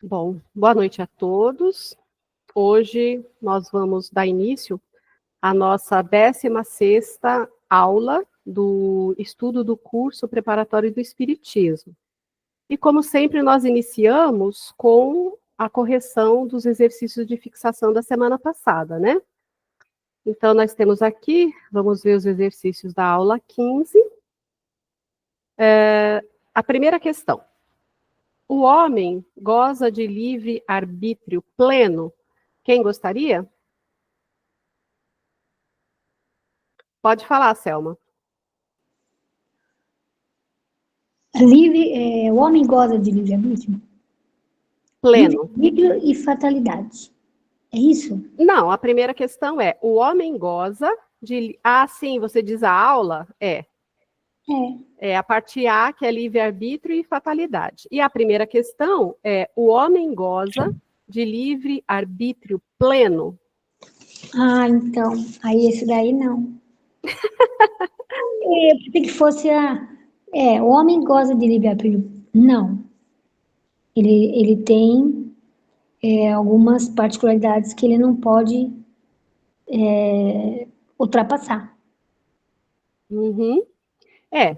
Bom, boa noite a todos. Hoje nós vamos dar início à nossa 16ª aula do estudo do curso preparatório do Espiritismo. E como sempre, nós iniciamos com a correção dos exercícios de fixação da semana passada, né? Então, nós temos aqui, vamos ver os exercícios da aula 15. A primeira questão. O homem goza de livre arbítrio pleno? Quem gostaria? Pode falar, Selma. O homem goza de livre-arbítrio? Pleno. Livre-arbítrio e fatalidade. É isso? Não, a primeira questão é, o homem goza de... Ah, sim, você diz a aula? É. É a parte A, que é livre-arbítrio e fatalidade. E a primeira questão é, o homem goza de livre-arbítrio pleno? Ah, então. Aí esse daí não. Eu pensei que fosse a... o homem goza de livre-arbítrio. Não. Ele tem algumas particularidades que ele não pode ultrapassar. Uhum.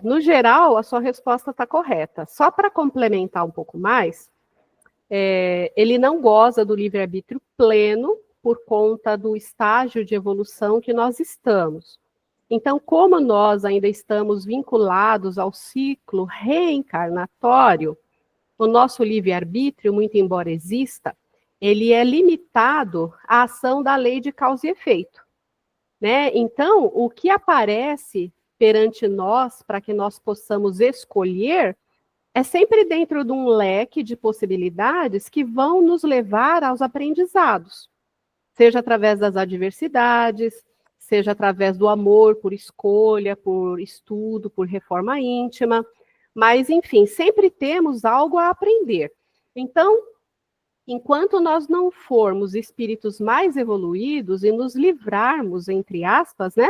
No geral, a sua resposta está correta. Só para complementar um pouco mais, ele não goza do livre-arbítrio pleno por conta do estágio de evolução que nós estamos. Então, como nós ainda estamos vinculados ao ciclo reencarnatório, o nosso livre-arbítrio, muito embora exista, ele é limitado à ação da lei de causa e efeito, né? Então, o que aparece perante nós, para que nós possamos escolher, é sempre dentro de um leque de possibilidades que vão nos levar aos aprendizados, seja através das adversidades, seja através do amor por escolha, por estudo, por reforma íntima, mas, enfim, sempre temos algo a aprender. Então, enquanto nós não formos espíritos mais evoluídos e nos livrarmos, entre aspas, né,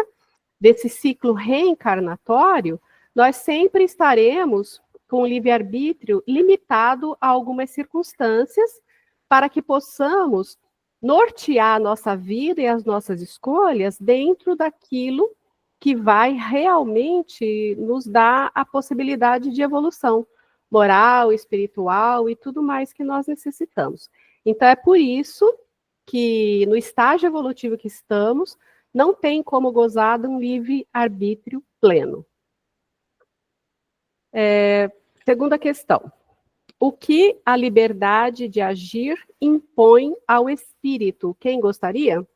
desse ciclo reencarnatório, nós sempre estaremos com o livre-arbítrio limitado a algumas circunstâncias para que possamos nortear a nossa vida e as nossas escolhas dentro daquilo que vai realmente nos dar a possibilidade de evolução moral, espiritual e tudo mais que nós necessitamos. Então, é por isso que no estágio evolutivo que estamos, não tem como gozar de um livre-arbítrio pleno. Segunda questão. O que a liberdade de agir impõe ao espírito? Quem gostaria?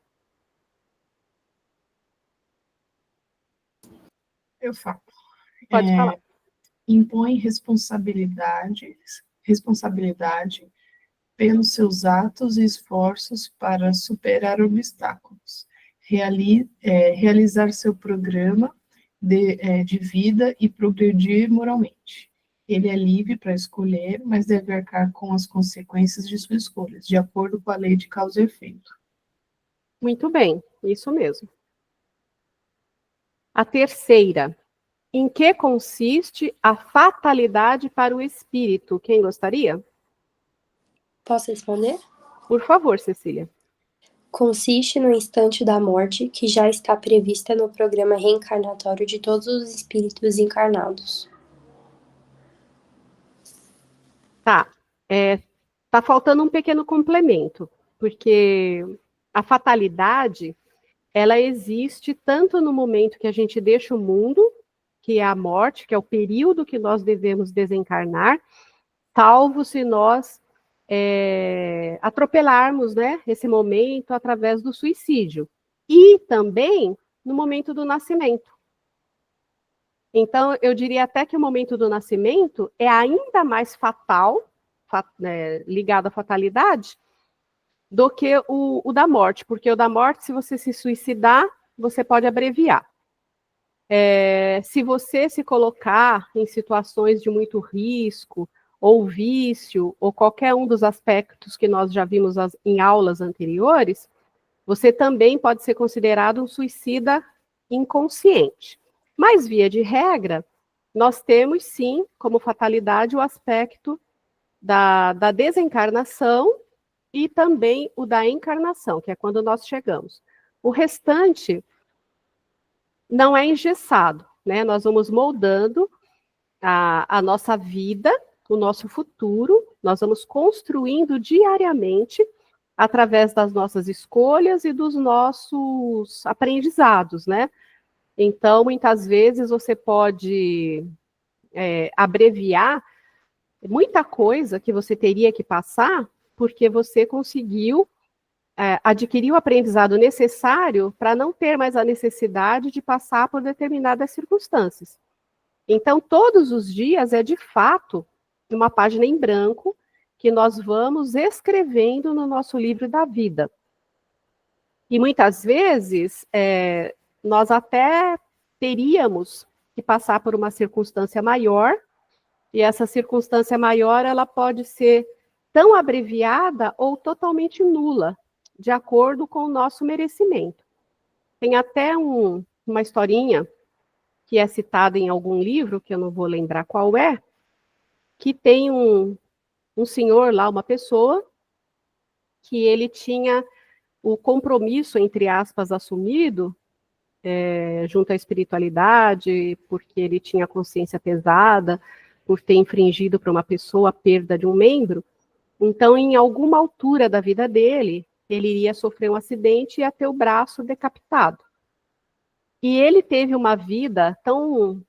Eu falo. Pode falar. Impõe responsabilidade pelos seus atos e esforços para superar obstáculos, realizar seu programa de vida e progredir moralmente. Ele é livre para escolher, mas deve arcar com as consequências de suas escolhas, de acordo com a lei de causa e efeito. Muito bem, isso mesmo. A terceira. Em que consiste a fatalidade para o espírito? Quem gostaria? Posso responder? Por favor, Cecília. Consiste no instante da morte que já está prevista no programa reencarnatório de todos os espíritos encarnados. Tá. Tá faltando um pequeno complemento, porque a fatalidade, ela existe tanto no momento que a gente deixa o mundo, que é a morte, que é o período que nós devemos desencarnar, salvo se nós atropelarmos, né, esse momento através do suicídio. E também no momento do nascimento. Então, eu diria até que o momento do nascimento é ainda mais fatal, ligado à fatalidade, do que o da morte, porque o da morte, se você se suicidar, você pode abreviar. Se você se colocar em situações de muito risco, ou vício, ou qualquer um dos aspectos que nós já vimos em aulas anteriores, você também pode ser considerado um suicida inconsciente. Mas, via de regra, nós temos, sim, como fatalidade, o aspecto da desencarnação e também o da encarnação, que é quando nós chegamos. O restante não é engessado, né? Nós vamos moldando a nossa vida, o nosso futuro, nós vamos construindo diariamente através das nossas escolhas e dos nossos aprendizados, né? Então, muitas vezes você pode abreviar muita coisa que você teria que passar, porque você conseguiu adquirir o aprendizado necessário para não ter mais a necessidade de passar por determinadas circunstâncias. Então, todos os dias é, de fato, uma página em branco que nós vamos escrevendo no nosso livro da vida. E muitas vezes, nós até teríamos que passar por uma circunstância maior, e essa circunstância maior, ela pode ser tão abreviada ou totalmente nula, de acordo com o nosso merecimento. Tem até uma historinha que é citada em algum livro, que eu não vou lembrar qual é, que tem um senhor lá, uma pessoa, que ele tinha o compromisso, entre aspas, assumido, junto à espiritualidade, porque ele tinha consciência pesada, por ter infringido para uma pessoa a perda de um membro. Então, em alguma altura da vida dele, ele iria sofrer um acidente e ia ter o braço decapitado. E ele teve uma vida tão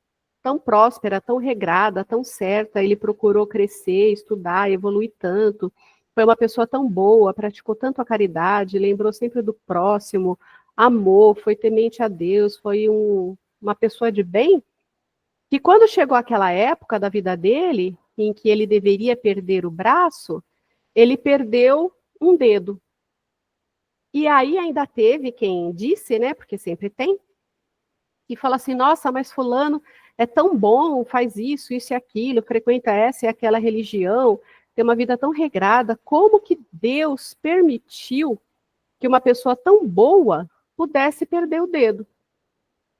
próspera, tão regrada, tão certa, ele procurou crescer, estudar, evoluir tanto, foi uma pessoa tão boa, praticou tanto a caridade, lembrou sempre do próximo, amou, foi temente a Deus, foi uma pessoa de bem, que quando chegou aquela época da vida dele, em que ele deveria perder o braço, ele perdeu um dedo. E aí ainda teve quem disse, né, porque sempre tem, que fala assim, nossa, mas fulano é tão bom, faz isso e aquilo, frequenta essa e aquela religião, tem uma vida tão regrada, como que Deus permitiu que uma pessoa tão boa pudesse perder o dedo?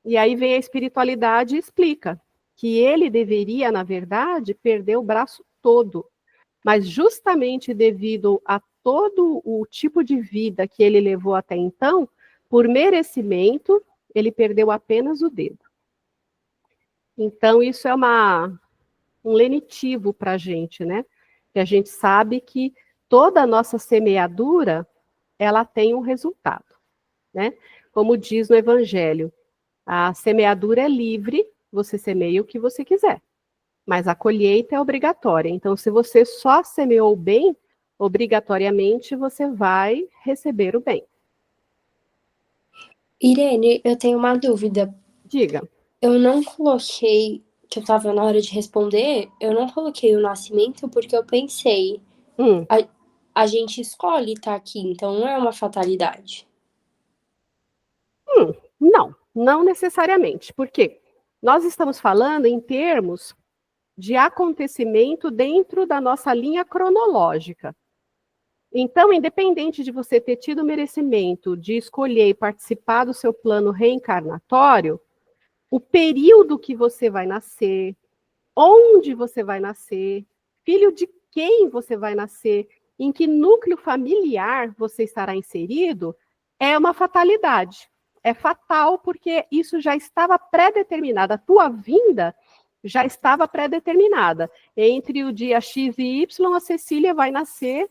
E aí vem a espiritualidade e explica que ele deveria, na verdade, perder o braço todo, mas justamente devido a todo o tipo de vida que ele levou até então, por merecimento, ele perdeu apenas o dedo. Então, isso é um lenitivo para a gente, né? Que a gente sabe que toda a nossa semeadura, ela tem um resultado, né? Como diz no Evangelho, a semeadura é livre, você semeia o que você quiser, mas a colheita é obrigatória. Então, se você só semeou o bem, obrigatoriamente você vai receber o bem. Irene, eu tenho uma dúvida. Diga. Eu não coloquei, que eu estava na hora de responder, eu não coloquei o nascimento porque eu pensei, a gente escolhe estar aqui, então não é uma fatalidade. Não necessariamente, porque nós estamos falando em termos de acontecimento dentro da nossa linha cronológica. Então, independente de você ter tido o merecimento de escolher e participar do seu plano reencarnatório, o período que você vai nascer, onde você vai nascer, filho de quem você vai nascer, em que núcleo familiar você estará inserido, é uma fatalidade. É fatal porque isso já estava pré-determinado. A tua vinda já estava pré-determinada. Entre o dia X e Y, a Cecília vai nascer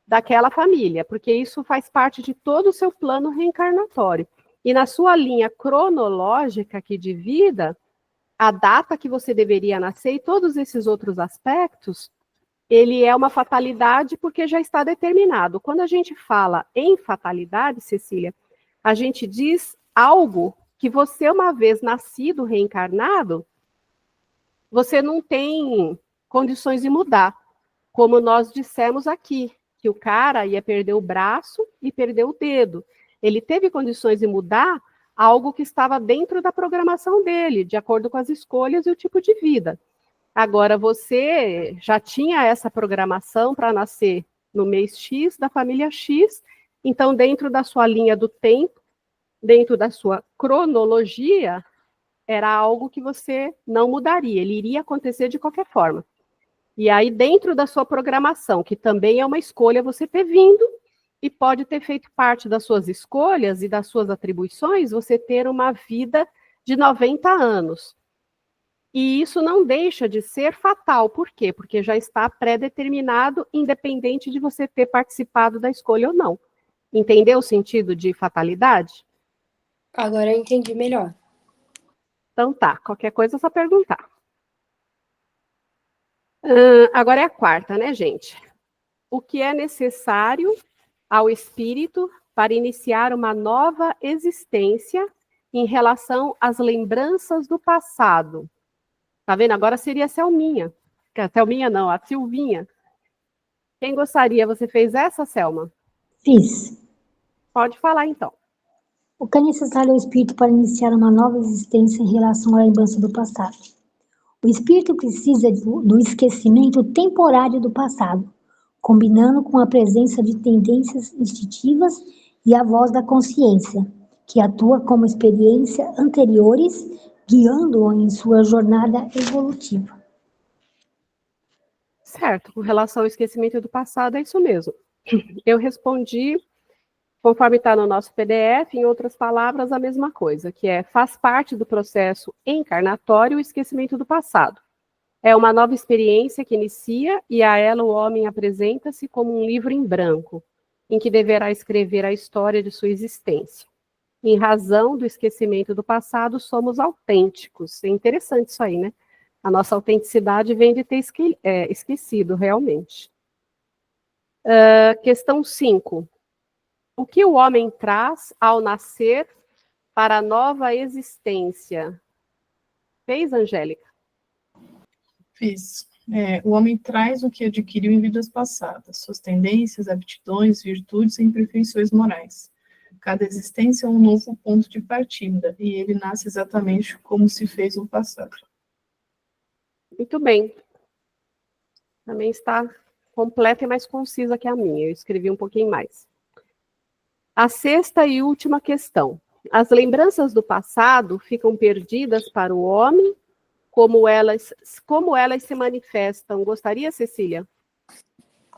daquela família, porque isso faz parte de todo o seu plano reencarnatório. E na sua linha cronológica aqui de vida, a data que você deveria nascer e todos esses outros aspectos, ele é uma fatalidade porque já está determinado. Quando a gente fala em fatalidade, Cecília, a gente diz algo que você, uma vez nascido, reencarnado, você não tem condições de mudar. Como nós dissemos aqui, que o cara ia perder o braço e perder o dedo. Ele teve condições de mudar algo que estava dentro da programação dele, de acordo com as escolhas e o tipo de vida. Agora, você já tinha essa programação para nascer no mês X, da família X, então, dentro da sua linha do tempo, dentro da sua cronologia, era algo que você não mudaria, ele iria acontecer de qualquer forma. E aí, dentro da sua programação, que também é uma escolha você ter vindo, e pode ter feito parte das suas escolhas e das suas atribuições, você ter uma vida de 90 anos. E isso não deixa de ser fatal. Por quê? Porque já está pré-determinado, independente de você ter participado da escolha ou não. Entendeu o sentido de fatalidade? Agora eu entendi melhor. Então tá, qualquer coisa é só perguntar. Agora é a quarta, né, gente? O que é necessário ao espírito para iniciar uma nova existência em relação às lembranças do passado? Tá vendo? Agora seria a Selminha. A Selminha não, a Silvinha. Quem gostaria? Você fez essa, Selma? Fiz. Pode falar, então. O que é necessário ao espírito para iniciar uma nova existência em relação à lembrança do passado? O espírito precisa do esquecimento temporário do passado, combinando com a presença de tendências instintivas e a voz da consciência, que atua como experiência anteriores, guiando-o em sua jornada evolutiva. Certo, com relação ao esquecimento do passado, é isso mesmo. Eu respondi, conforme está no nosso PDF, em outras palavras, a mesma coisa, que faz parte do processo encarnatório o esquecimento do passado. É uma nova experiência que inicia e a ela o homem apresenta-se como um livro em branco, em que deverá escrever a história de sua existência. Em razão do esquecimento do passado, somos autênticos. É interessante isso aí, né? A nossa autenticidade vem de ter esquecido, realmente. Questão 5. O que o homem traz ao nascer para a nova existência? Fez, Angélica? Fiz. O homem traz o que adquiriu em vidas passadas, suas tendências, aptidões, virtudes e imperfeições morais. Cada existência é um novo ponto de partida, e ele nasce exatamente como se fez no passado. Muito bem. Também está completa e mais concisa que a minha. Eu escrevi um pouquinho mais. A sexta e última questão. As lembranças do passado ficam perdidas para o homem? Como elas se manifestam? Gostaria, Cecília?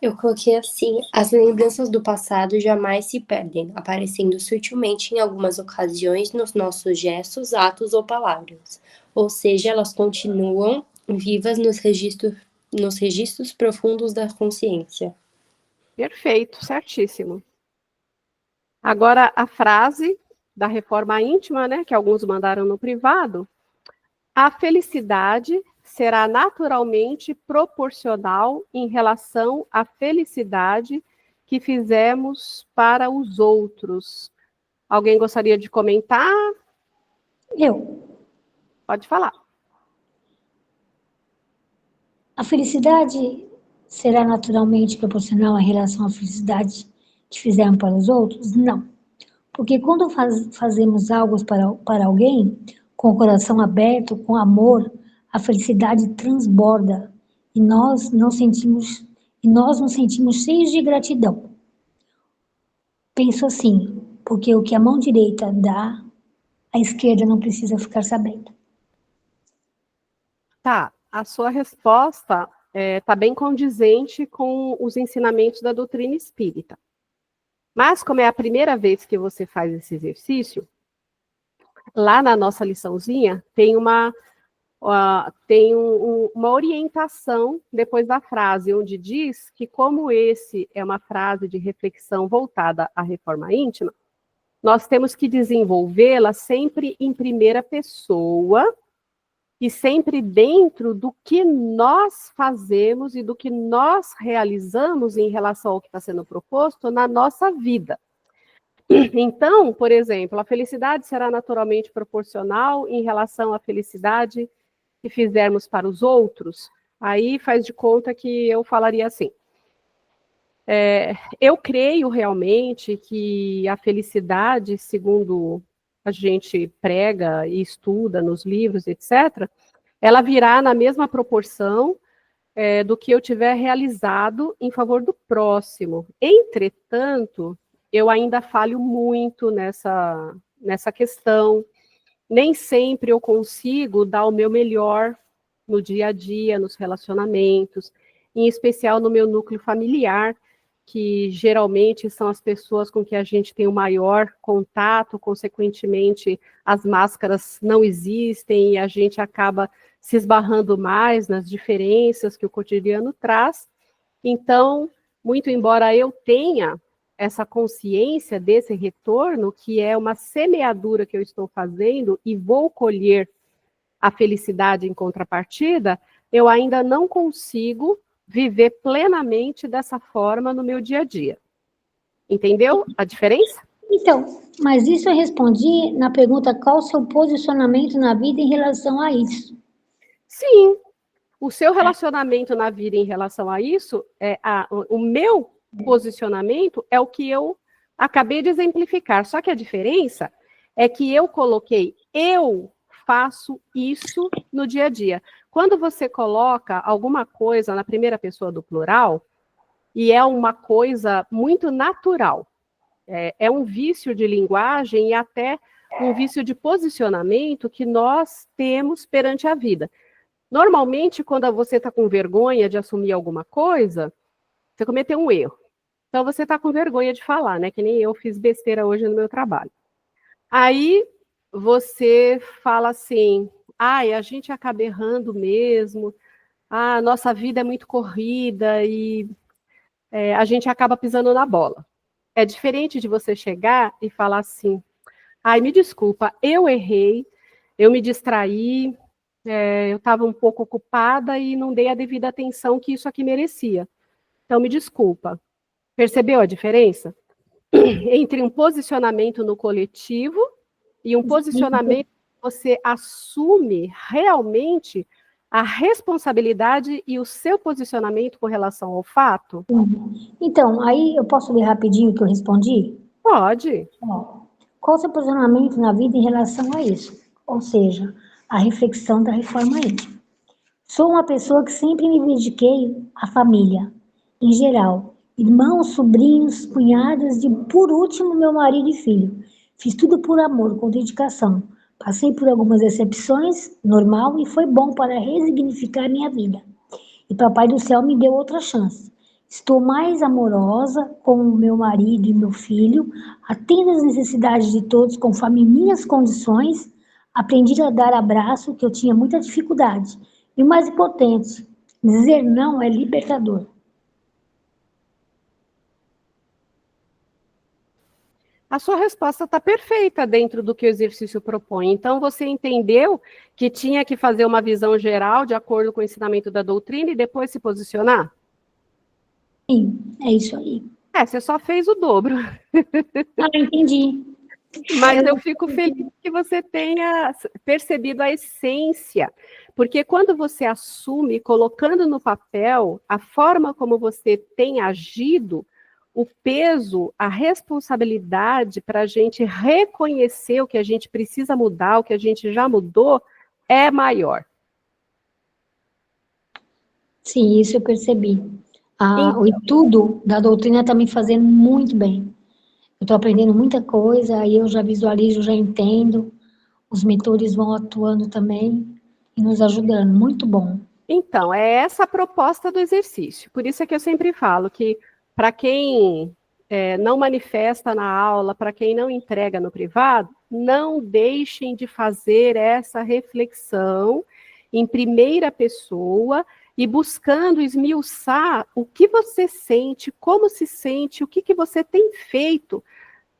Eu coloquei assim: as lembranças do passado jamais se perdem, aparecendo sutilmente em algumas ocasiões nos nossos gestos, atos ou palavras. Ou seja, elas continuam vivas nos registros profundos da consciência. Perfeito, certíssimo. Agora, a frase da reforma íntima, né, que alguns mandaram no privado. A felicidade será naturalmente proporcional em relação à felicidade que fizemos para os outros. Alguém gostaria de comentar? Eu. Pode falar. A felicidade será naturalmente proporcional em relação à felicidade que fizemos para os outros? Não. Porque quando fazemos algo para alguém, com o coração aberto, com amor, a felicidade transborda e nós nos sentimos cheios de gratidão. Penso assim, porque o que a mão direita dá, a esquerda não precisa ficar sabendo. Tá, a sua resposta está bem condizente com os ensinamentos da doutrina espírita. Mas, como é a primeira vez que você faz esse exercício, lá na nossa liçãozinha tem uma orientação depois da frase, onde diz que, como esse é uma frase de reflexão voltada à reforma íntima, nós temos que desenvolvê-la sempre em primeira pessoa e sempre dentro do que nós fazemos e do que nós realizamos em relação ao que está sendo proposto na nossa vida. Então, por exemplo, a felicidade será naturalmente proporcional em relação à felicidade que fizermos para os outros. Aí faz de conta que eu falaria assim. Eu creio realmente que a felicidade, segundo a gente prega e estuda nos livros, etc., ela virá na mesma proporção do que eu tiver realizado em favor do próximo. Entretanto, eu ainda falho muito nessa questão. Nem sempre eu consigo dar o meu melhor no dia a dia, nos relacionamentos, em especial no meu núcleo familiar, que geralmente são as pessoas com que a gente tem o maior contato, consequentemente as máscaras não existem e a gente acaba se esbarrando mais nas diferenças que o cotidiano traz. Então, muito embora eu tenha essa consciência desse retorno, que é uma semeadura que eu estou fazendo e vou colher a felicidade em contrapartida, eu ainda não consigo viver plenamente dessa forma no meu dia a dia. Entendeu a diferença? Então, mas isso eu respondi na pergunta qual o seu posicionamento na vida em relação a isso. Sim, o seu relacionamento na vida em relação a isso, o meu posicionamento é o que eu acabei de exemplificar. Só que a diferença é que eu coloquei, eu faço isso no dia a dia. Quando você coloca alguma coisa na primeira pessoa do plural, e é uma coisa muito natural, é um vício de linguagem e até um vício de posicionamento que nós temos perante a vida. Normalmente, quando você está com vergonha de assumir alguma coisa, você cometeu um erro. Então, você está com vergonha de falar, né? Que nem eu fiz besteira hoje no meu trabalho. Aí, você fala assim, a gente acaba errando mesmo, nossa vida é muito corrida e a gente acaba pisando na bola. É diferente de você chegar e falar assim, me desculpa, eu errei, eu me distraí, eu estava um pouco ocupada e não dei a devida atenção que isso aqui merecia. Então, me desculpa. Percebeu a diferença? Entre um posicionamento no coletivo e um posicionamento que você assume realmente a responsabilidade e o seu posicionamento com relação ao fato? Então, aí eu posso ler rapidinho o que eu respondi? Pode. Qual o seu posicionamento na vida em relação a isso? Ou seja, a reflexão da reforma íntima. Sou uma pessoa que sempre me dediquei à família, em geral. Irmãos, sobrinhos, cunhadas e, por último, meu marido e filho. Fiz tudo por amor, com dedicação. Passei por algumas decepções, normal, e foi bom para resignificar minha vida. E Papai do Céu me deu outra chance. Estou mais amorosa com o meu marido e meu filho, atendo às necessidades de todos conforme minhas condições, aprendi a dar abraço, que eu tinha muita dificuldade. E o mais importante, dizer não é libertador. A sua resposta está perfeita dentro do que o exercício propõe. Então, você entendeu que tinha que fazer uma visão geral de acordo com o ensinamento da doutrina e depois se posicionar? Sim, é isso aí. Você só fez o dobro. Entendi. Mas eu fico feliz que você tenha percebido a essência, porque quando você assume, colocando no papel a forma como você tem agido, o peso, a responsabilidade para a gente reconhecer o que a gente precisa mudar, o que a gente já mudou, é maior. Sim, isso eu percebi. O estudo da doutrina está me fazendo muito bem. Eu estou aprendendo muita coisa, aí eu já visualizo, já entendo. Os mentores vão atuando também e nos ajudando. Muito bom. Então, é essa a proposta do exercício. Por isso é que eu sempre falo que, para quem não manifesta na aula, para quem não entrega no privado, não deixem de fazer essa reflexão em primeira pessoa e buscando esmiuçar o que você sente, como se sente, o que você tem feito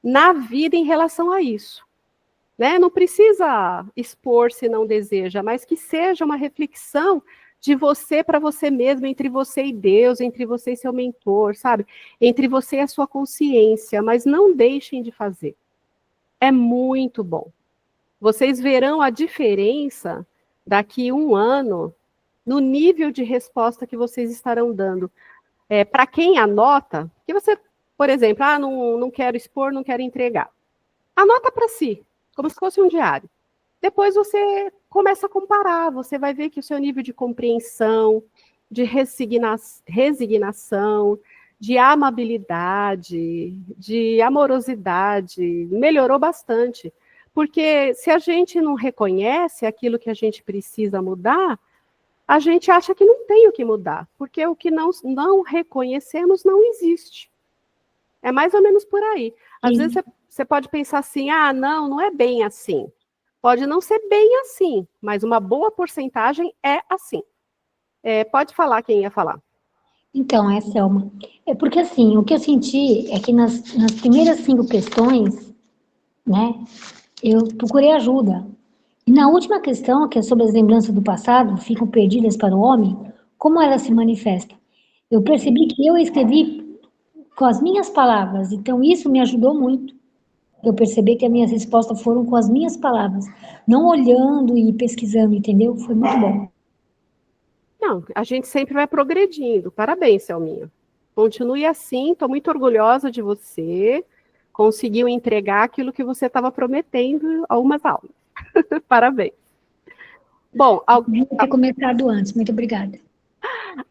na vida em relação a isso. Né? Não precisa expor se não deseja, mas que seja uma reflexão de você para você mesmo, entre você e Deus, entre você e seu mentor, sabe? Entre você e a sua consciência, mas não deixem de fazer. É muito bom. Vocês verão a diferença daqui a 1 ano no nível de resposta que vocês estarão dando. Para quem anota, que você, por exemplo, não quero expor, não quero entregar. Anota para si, como se fosse um diário. Depois você começa a comparar, você vai ver que o seu nível de compreensão, de resignação, de amabilidade, de amorosidade, melhorou bastante. Porque se a gente não reconhece aquilo que a gente precisa mudar, a gente acha que não tem o que mudar, porque o que não reconhecemos não existe. É mais ou menos por aí. Às Sim. vezes você pode pensar assim, não é bem assim. Pode não ser bem assim, mas uma boa porcentagem é assim. Pode falar quem ia falar. Então, Selma. É porque assim, o que eu senti é que nas primeiras 5 questões, né, eu procurei ajuda. E na última questão, que é sobre as lembranças do passado, ficam perdidas para o homem, como ela se manifesta? Eu percebi que eu escrevi com as minhas palavras, então isso me ajudou muito. Eu percebi que as minhas respostas foram com as minhas palavras, não olhando e pesquisando, entendeu? Foi muito bom. Não, a gente sempre vai progredindo. Parabéns, Selminha. Continue assim, estou muito orgulhosa de você. Conseguiu entregar aquilo que você estava prometendo a umas aulas. Parabéns. Bom, Devia ter começado antes. Muito obrigada.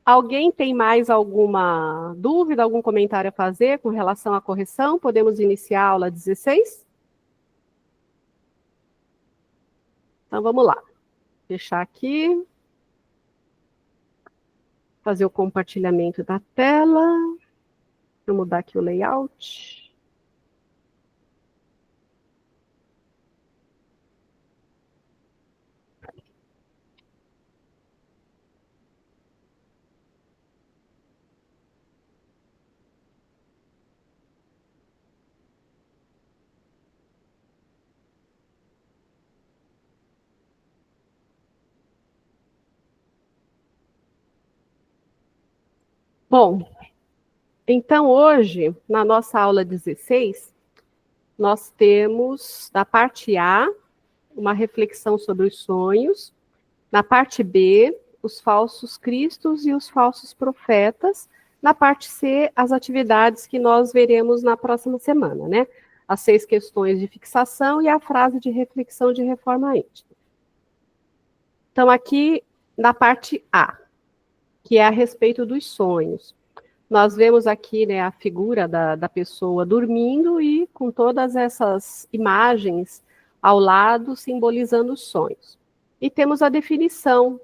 alguém tem mais alguma dúvida, algum comentário a fazer com relação à correção? Podemos iniciar a aula 16? Então vamos lá. Fechar aqui. Fazer o compartilhamento da tela. Vou mudar aqui o layout. Bom, então hoje, na nossa aula 16, nós temos, da parte A, uma reflexão sobre os sonhos, na parte B, os falsos cristos e os falsos profetas, na parte C, as atividades que nós veremos na próxima semana, né? As 6 questões de fixação e a frase de reflexão de reforma íntima. Então, aqui, na parte A, que é a respeito dos sonhos. Nós vemos aqui, né, a figura da pessoa dormindo e com todas essas imagens ao lado, simbolizando os sonhos. E temos a definição.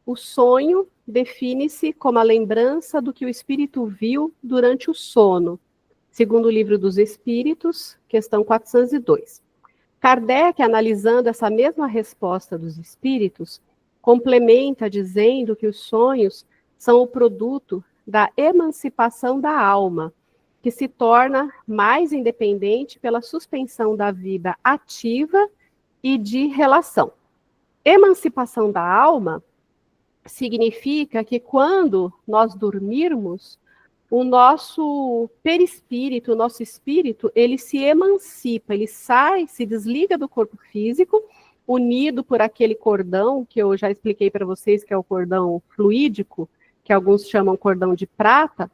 O sonho define-se como a lembrança do que o espírito viu durante o sono, segundo o Livro dos Espíritos, questão 402. Kardec, analisando essa mesma resposta dos espíritos, complementa dizendo que os sonhos são o produto da emancipação da alma, que se torna mais independente pela suspensão da vida ativa e de relação. Emancipação da alma significa que quando nós dormirmos, o nosso perispírito, o nosso espírito, ele se emancipa, ele sai, se desliga do corpo físico, unido por aquele cordão, que eu já expliquei para vocês, que é o cordão fluídico, que alguns chamam cordão de prata,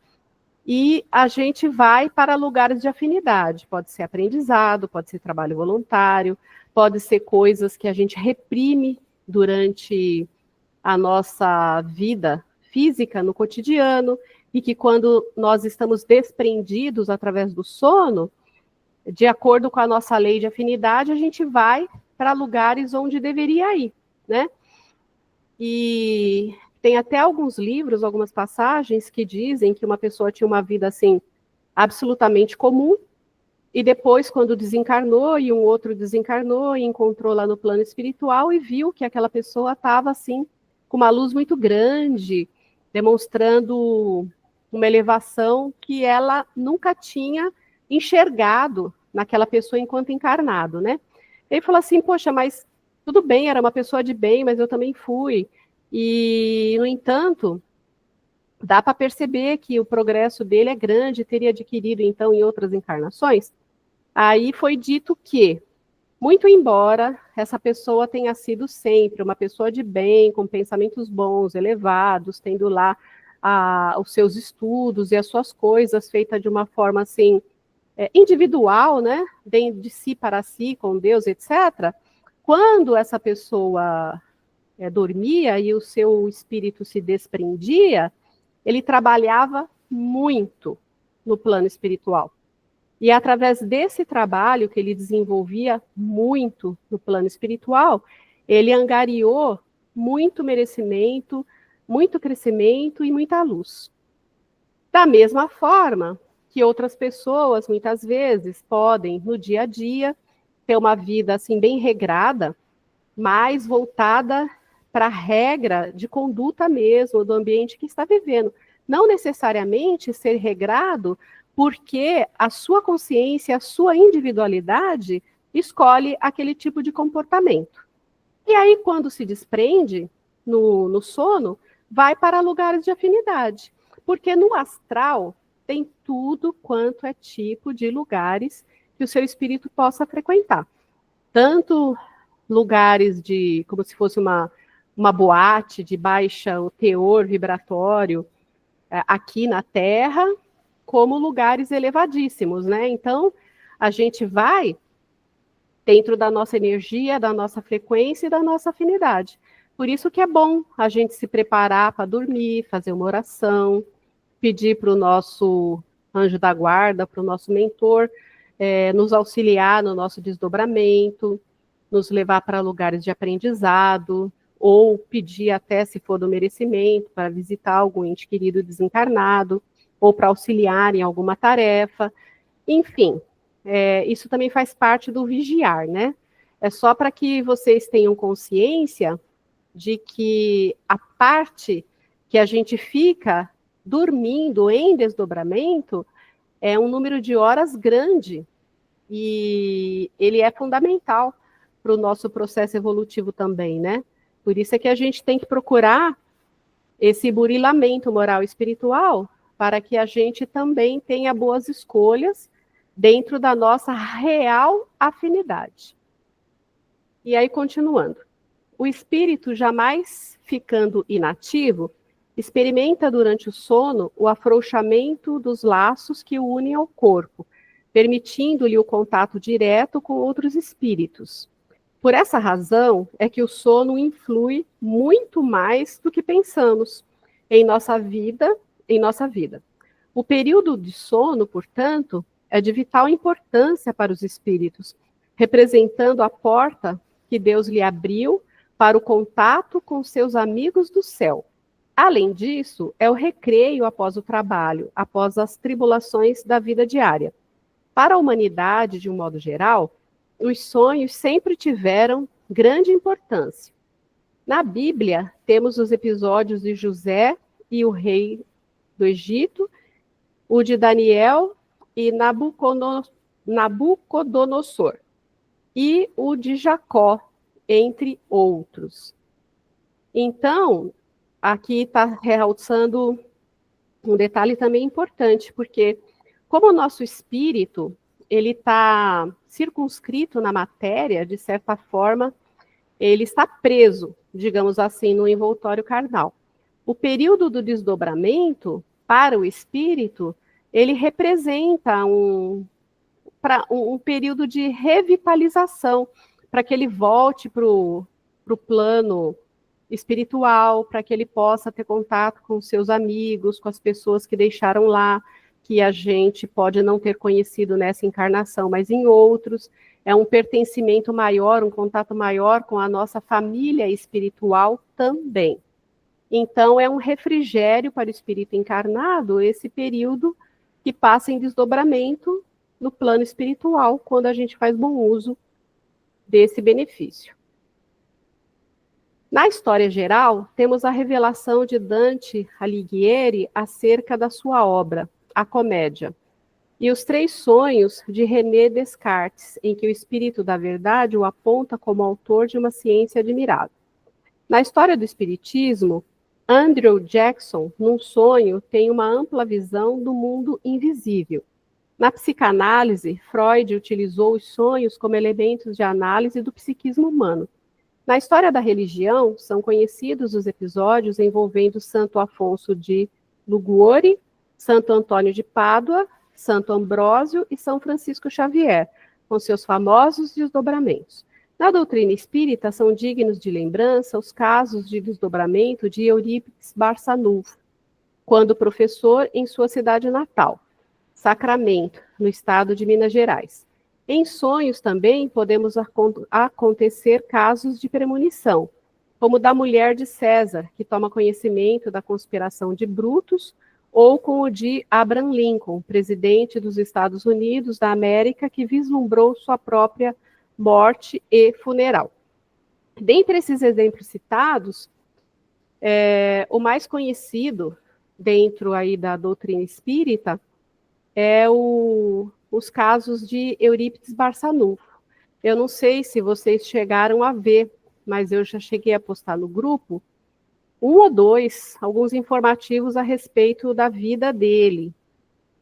e a gente vai para lugares de afinidade. Pode ser aprendizado, pode ser trabalho voluntário, pode ser coisas que a gente reprime durante a nossa vida física no cotidiano, e que quando nós estamos desprendidos através do sono, de acordo com a nossa lei de afinidade, a gente vai para lugares onde deveria ir, né? E tem até alguns livros, algumas passagens que dizem que uma pessoa tinha uma vida assim absolutamente comum, e depois, quando desencarnou, e um outro desencarnou, e encontrou lá no plano espiritual, e viu que aquela pessoa estava assim, com uma luz muito grande, demonstrando uma elevação que ela nunca tinha enxergado naquela pessoa enquanto encarnado, né? Ele falou assim, poxa, mas tudo bem, era uma pessoa de bem, mas eu também fui. E, no entanto, dá para perceber que o progresso dele é grande, teria adquirido, então, em outras encarnações. Aí foi dito que, muito embora essa pessoa tenha sido sempre uma pessoa de bem, com pensamentos bons, elevados, tendo lá os seus estudos e as suas coisas feitas de uma forma assim individual, né, de si para si, com Deus, etc. Quando essa pessoa dormia e o seu espírito se desprendia, ele trabalhava muito no plano espiritual. E através desse trabalho que ele desenvolvia muito no plano espiritual, ele angariou muito merecimento, muito crescimento e muita luz. Da mesma forma que outras pessoas, muitas vezes, podem, no dia a dia, ter uma vida assim bem regrada, mais voltada para a regra de conduta mesmo do ambiente que está vivendo. Não necessariamente ser regrado porque a sua consciência, a sua individualidade escolhe aquele tipo de comportamento. E aí, quando se desprende no sono, vai para lugares de afinidade. Porque no astral tem tudo quanto é tipo de lugares que o seu espírito possa frequentar. Tanto lugares de, como se fosse uma boate de baixa teor vibratório aqui na Terra, como lugares elevadíssimos, né? Então, a gente vai dentro da nossa energia, da nossa frequência e da nossa afinidade. Por isso que é bom a gente se preparar para dormir, fazer uma oração, pedir para o nosso anjo da guarda, para o nosso mentor, nos auxiliar no nosso desdobramento, nos levar para lugares de aprendizado, ou pedir até, se for do merecimento, para visitar algum ente querido desencarnado, ou para auxiliar em alguma tarefa. Enfim, isso também faz parte do vigiar, né? É só para que vocês tenham consciência de que a parte que a gente fica dormindo em desdobramento é um número de horas grande e ele é fundamental para o nosso processo evolutivo também, né? Por isso é que a gente tem que procurar esse burilamento moral e espiritual para que a gente também tenha boas escolhas dentro da nossa real afinidade. E aí, continuando. O espírito, jamais ficando inativo, experimenta durante o sono o afrouxamento dos laços que o unem ao corpo, permitindo-lhe o contato direto com outros espíritos. Por essa razão é que o sono influi muito mais do que pensamos em nossa vida. O período de sono, portanto, é de vital importância para os espíritos, representando a porta que Deus lhe abriu para o contato com seus amigos do céu. Além disso, é o recreio após o trabalho, após as tribulações da vida diária. Para a humanidade, de um modo geral, os sonhos sempre tiveram grande importância. Na Bíblia, temos os episódios de José e o rei do Egito, o de Daniel e Nabucodonosor, e o de Jacó, entre outros. Então, aqui está realçando um detalhe também importante, porque como o nosso espírito ele está circunscrito na matéria, de certa forma, ele está preso, digamos assim, no envoltório carnal. O período do desdobramento, para o espírito, ele representa um período de revitalização, para que ele volte para o plano espiritual, para que ele possa ter contato com seus amigos, com as pessoas que deixaram lá, que a gente pode não ter conhecido nessa encarnação, mas em outros. É um pertencimento maior, um contato maior com a nossa família espiritual também. Então, é um refrigério para o espírito encarnado esse período que passa em desdobramento no plano espiritual, quando a gente faz bom uso desse benefício. Na história geral, temos a revelação de Dante Alighieri acerca da sua obra, A Comédia, e os 3 sonhos de René Descartes, em que o espírito da verdade o aponta como autor de uma ciência admirável. Na história do espiritismo, Andrew Jackson, num sonho, tem uma ampla visão do mundo invisível. Na psicanálise, Freud utilizou os sonhos como elementos de análise do psiquismo humano. Na história da religião, são conhecidos os episódios envolvendo Santo Afonso de Liguori, Santo Antônio de Pádua, Santo Ambrósio e São Francisco Xavier, com seus famosos desdobramentos. Na doutrina espírita, são dignos de lembrança os casos de desdobramento de Eurípides Barçanufo, quando professor em sua cidade natal, Sacramento, no estado de Minas Gerais. Em sonhos também podemos acontecer casos de premonição, como da mulher de César, que toma conhecimento da conspiração de Brutus, ou com o de Abraham Lincoln, presidente dos Estados Unidos da América, que vislumbrou sua própria morte e funeral. Dentre esses exemplos citados, o mais conhecido dentro aí da doutrina espírita é os casos de Eurípides Barçanufo. Eu não sei se vocês chegaram a ver, mas eu já cheguei a postar no grupo um ou dois, alguns informativos a respeito da vida dele.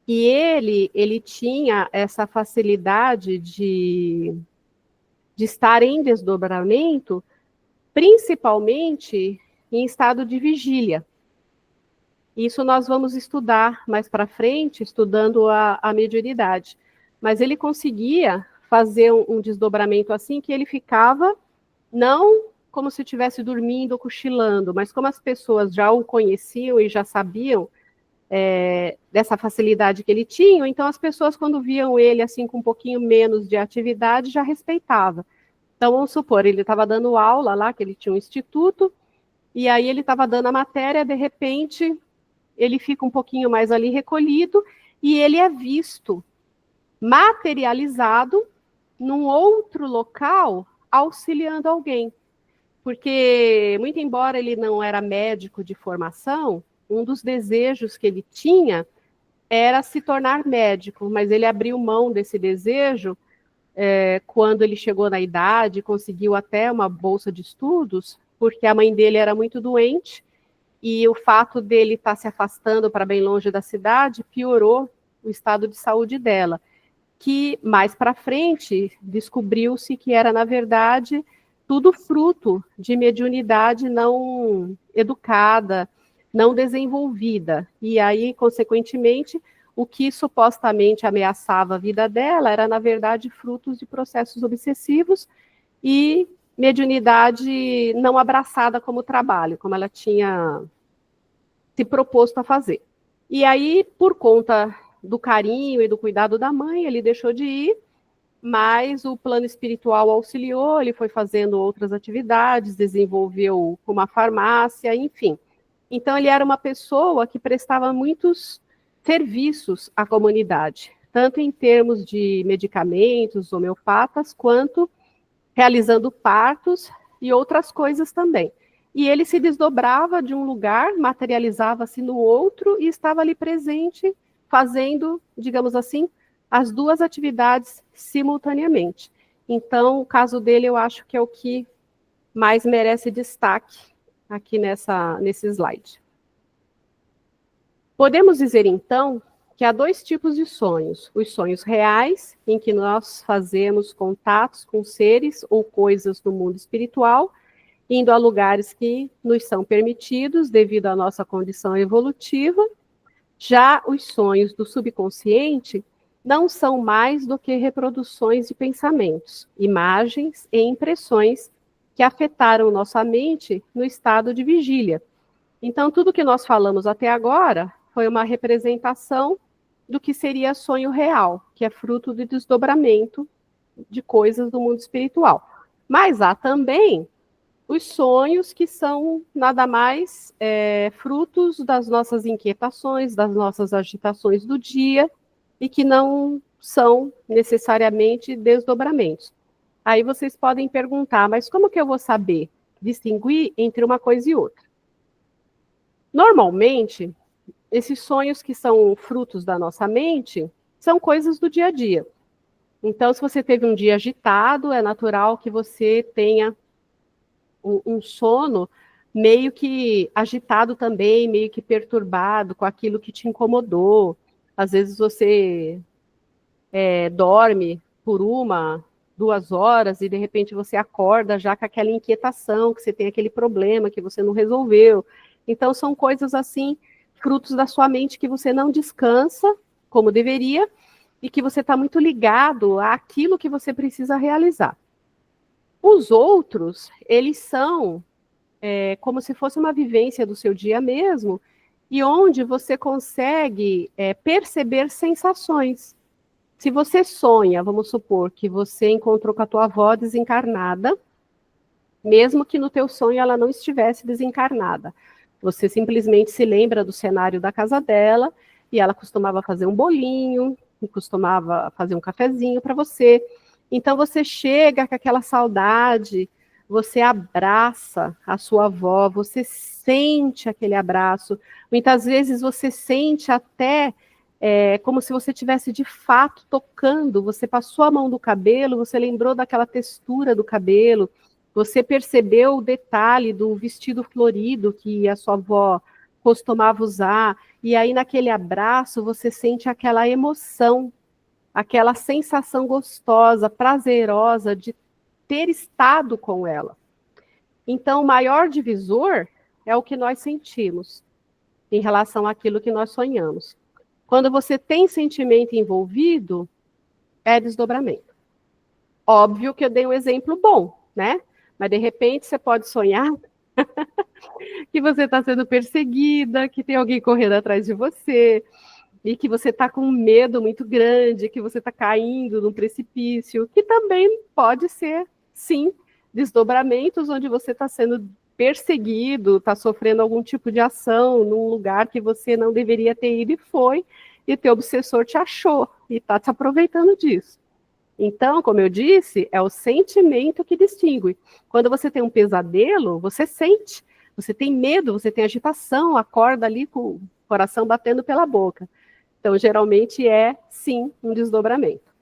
E ele tinha essa facilidade de estar em desdobramento, principalmente em estado de vigília. Isso nós vamos estudar mais para frente, estudando a mediunidade. Mas ele conseguia fazer um desdobramento assim, que ele ficava, não como se estivesse dormindo ou cochilando, mas como as pessoas já o conheciam e já sabiam dessa facilidade que ele tinha, então as pessoas, quando viam ele assim com um pouquinho menos de atividade, já respeitavam. Então, vamos supor, ele estava dando aula lá, que ele tinha um instituto, e aí ele estava dando a matéria, de repente, ele fica um pouquinho mais ali recolhido, e ele é visto materializado num outro local, auxiliando alguém. Porque, muito embora ele não era médico de formação, um dos desejos que ele tinha era se tornar médico, mas ele abriu mão desse desejo quando ele chegou na idade, conseguiu até uma bolsa de estudos, porque a mãe dele era muito doente, e o fato dele estar se afastando para bem longe da cidade piorou o estado de saúde dela, que mais para frente descobriu-se que era, na verdade, tudo fruto de mediunidade não educada, não desenvolvida. E aí, consequentemente, o que supostamente ameaçava a vida dela era, na verdade, frutos de processos obsessivos e mediunidade não abraçada como trabalho, como ela tinha se proposto a fazer. E aí, por conta do carinho e do cuidado da mãe, ele deixou de ir, mas o plano espiritual auxiliou, ele foi fazendo outras atividades, desenvolveu uma farmácia, enfim. Então, ele era uma pessoa que prestava muitos serviços à comunidade, tanto em termos de medicamentos homeopatas, quanto realizando partos e outras coisas também. E ele se desdobrava de um lugar, materializava-se no outro e estava ali presente, fazendo, digamos assim, as duas atividades simultaneamente. Então, o caso dele, eu acho que é o que mais merece destaque aqui nesse slide. Podemos dizer, então, que há dois tipos de sonhos. Os sonhos reais, em que nós fazemos contatos com seres ou coisas do mundo espiritual, indo a lugares que nos são permitidos devido à nossa condição evolutiva. Já os sonhos do subconsciente não são mais do que reproduções de pensamentos, imagens e impressões que afetaram nossa mente no estado de vigília. Então, tudo que nós falamos até agora foi uma representação do que seria sonho real, que é fruto de desdobramento de coisas do mundo espiritual. Mas há também os sonhos que são nada mais frutos das nossas inquietações, das nossas agitações do dia, e que não são necessariamente desdobramentos. Aí vocês podem perguntar, mas como que eu vou saber distinguir entre uma coisa e outra? Normalmente, esses sonhos que são frutos da nossa mente são coisas do dia a dia. Então, se você teve um dia agitado, é natural que você tenha um sono meio que agitado também, meio que perturbado com aquilo que te incomodou. Às vezes você dorme por 1, 2 horas e de repente você acorda já com aquela inquietação, que você tem aquele problema que você não resolveu. Então, são coisas assim, frutos da sua mente que você não descansa como deveria e que você está muito ligado àquilo que você precisa realizar. Os outros, eles são como se fosse uma vivência do seu dia mesmo, e onde você consegue perceber sensações. Se você sonha, vamos supor que você encontrou com a tua avó desencarnada, mesmo que no teu sonho ela não estivesse desencarnada. Você simplesmente se lembra do cenário da casa dela, e ela costumava fazer um bolinho, e costumava fazer um cafezinho para você. Então você chega com aquela saudade, você abraça a sua avó, você sente aquele abraço. Muitas vezes você sente até como se você tivesse de fato tocando. Você passou a mão do cabelo, você lembrou daquela textura do cabelo, você percebeu o detalhe do vestido florido que a sua avó costumava usar, e aí naquele abraço você sente aquela emoção, aquela sensação gostosa, prazerosa de ter estado com ela. Então, o maior divisor é o que nós sentimos em relação àquilo que nós sonhamos. Quando você tem sentimento envolvido, é desdobramento. Óbvio que eu dei um exemplo bom, né? Mas, de repente, você pode sonhar que você está sendo perseguida, que tem alguém correndo atrás de você, e que você está com um medo muito grande, que você está caindo num precipício, que também pode ser, sim, desdobramentos onde você está sendo perseguido, está sofrendo algum tipo de ação num lugar que você não deveria ter ido e foi, e teu obsessor te achou e está se aproveitando disso. Então, como eu disse, é o sentimento que distingue. Quando você tem um pesadelo, você sente, você tem medo, você tem agitação, acorda ali com o coração batendo pela boca. Então, geralmente é, sim, um desdobramento.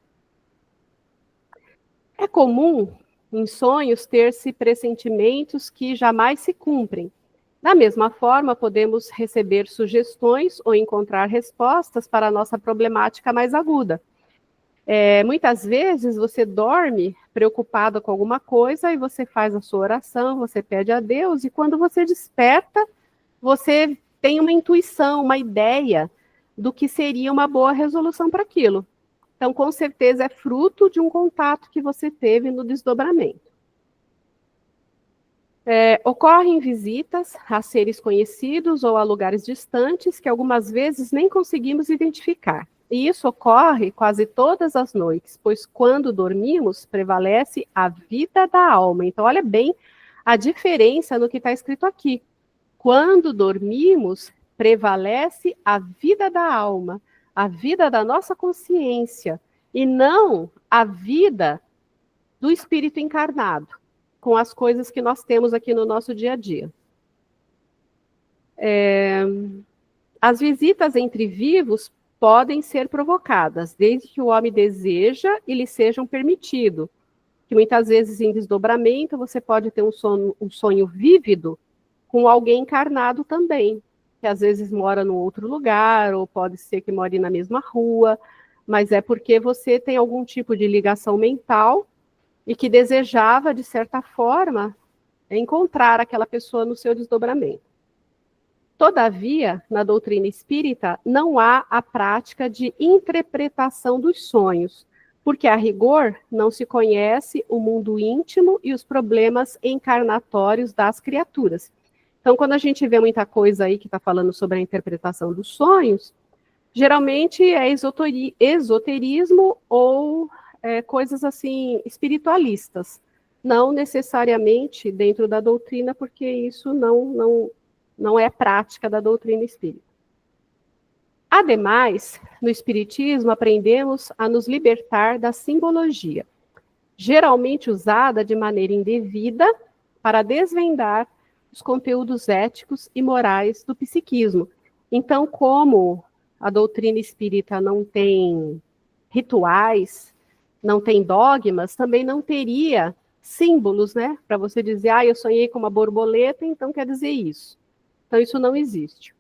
É comum, em sonhos, ter-se pressentimentos que jamais se cumprem. Da mesma forma, podemos receber sugestões ou encontrar respostas para a nossa problemática mais aguda. Muitas vezes você dorme preocupado com alguma coisa e você faz a sua oração, você pede a Deus, e quando você desperta, você tem uma intuição, uma ideia do que seria uma boa resolução para aquilo. Então, com certeza, é fruto de um contato que você teve no desdobramento. Ocorrem visitas a seres conhecidos ou a lugares distantes que algumas vezes nem conseguimos identificar. E isso ocorre quase todas as noites, pois quando dormimos, prevalece a vida da alma. Então, olha bem a diferença no que está escrito aqui. Quando dormimos, prevalece a vida da alma, a vida da nossa consciência, e não a vida do espírito encarnado, com as coisas que nós temos aqui no nosso dia a dia. As visitas entre vivos podem ser provocadas, desde que o homem deseja e lhe sejam permitido. Que muitas vezes em desdobramento você pode ter um sonho vívido com alguém encarnado também, que às vezes mora num outro lugar, ou pode ser que more na mesma rua, mas é porque você tem algum tipo de ligação mental e que desejava, de certa forma, encontrar aquela pessoa no seu desdobramento. Todavia, na doutrina espírita, não há a prática de interpretação dos sonhos, porque, a rigor, não se conhece o mundo íntimo e os problemas encarnatórios das criaturas. Então, quando a gente vê muita coisa aí que está falando sobre a interpretação dos sonhos, geralmente é esoterismo ou coisas assim espiritualistas, não necessariamente dentro da doutrina, porque isso não é prática da doutrina espírita. Ademais, no espiritismo aprendemos a nos libertar da simbologia, geralmente usada de maneira indevida para desvendar os conteúdos éticos e morais do psiquismo. Então, como a doutrina espírita não tem rituais, não tem dogmas, também não teria símbolos, né? Para você dizer, eu sonhei com uma borboleta, então quer dizer isso. Então, isso não existe.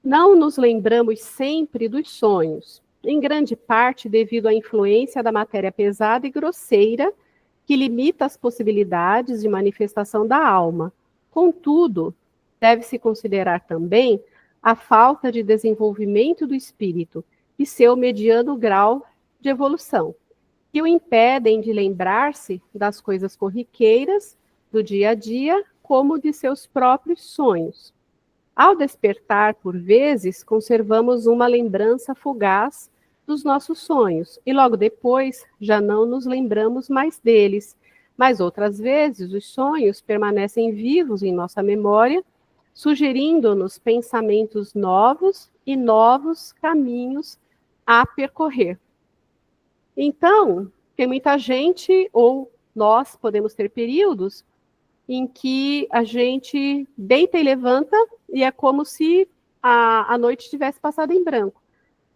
Não nos lembramos sempre dos sonhos, em grande parte devido à influência da matéria pesada e grosseira, que limita as possibilidades de manifestação da alma. Contudo, deve-se considerar também a falta de desenvolvimento do espírito e seu mediano grau de evolução, que o impedem de lembrar-se das coisas corriqueiras do dia a dia, como de seus próprios sonhos. Ao despertar, por vezes, conservamos uma lembrança fugaz dos nossos sonhos, e logo depois já não nos lembramos mais deles, Mas outras vezes, os sonhos permanecem vivos em nossa memória, sugerindo-nos pensamentos novos e novos caminhos a percorrer. Então, tem muita gente, ou nós podemos ter períodos, em que a gente deita e levanta e é como se a noite tivesse passado em branco.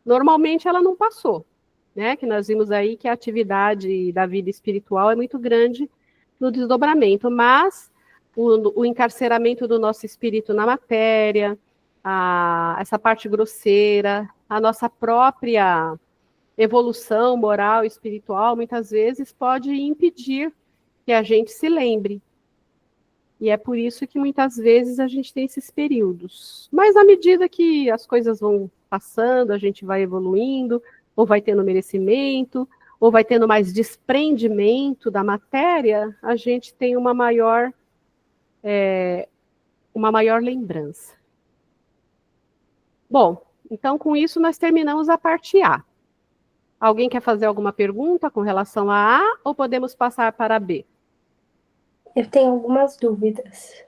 Normalmente ela não passou, né? Que nós vimos aí que a atividade da vida espiritual é muito grande no desdobramento, mas o encarceramento do nosso espírito na matéria, essa parte grosseira, a nossa própria evolução moral e espiritual, muitas vezes pode impedir que a gente se lembre. E é por isso que muitas vezes a gente tem esses períodos. Mas à medida que as coisas vão passando, a gente vai evoluindo, ou vai tendo merecimento, ou vai tendo mais desprendimento da matéria, a gente tem uma maior lembrança. Bom, então com isso nós terminamos a parte A. Alguém quer fazer alguma pergunta com relação a A, ou podemos passar para B? Eu tenho algumas dúvidas.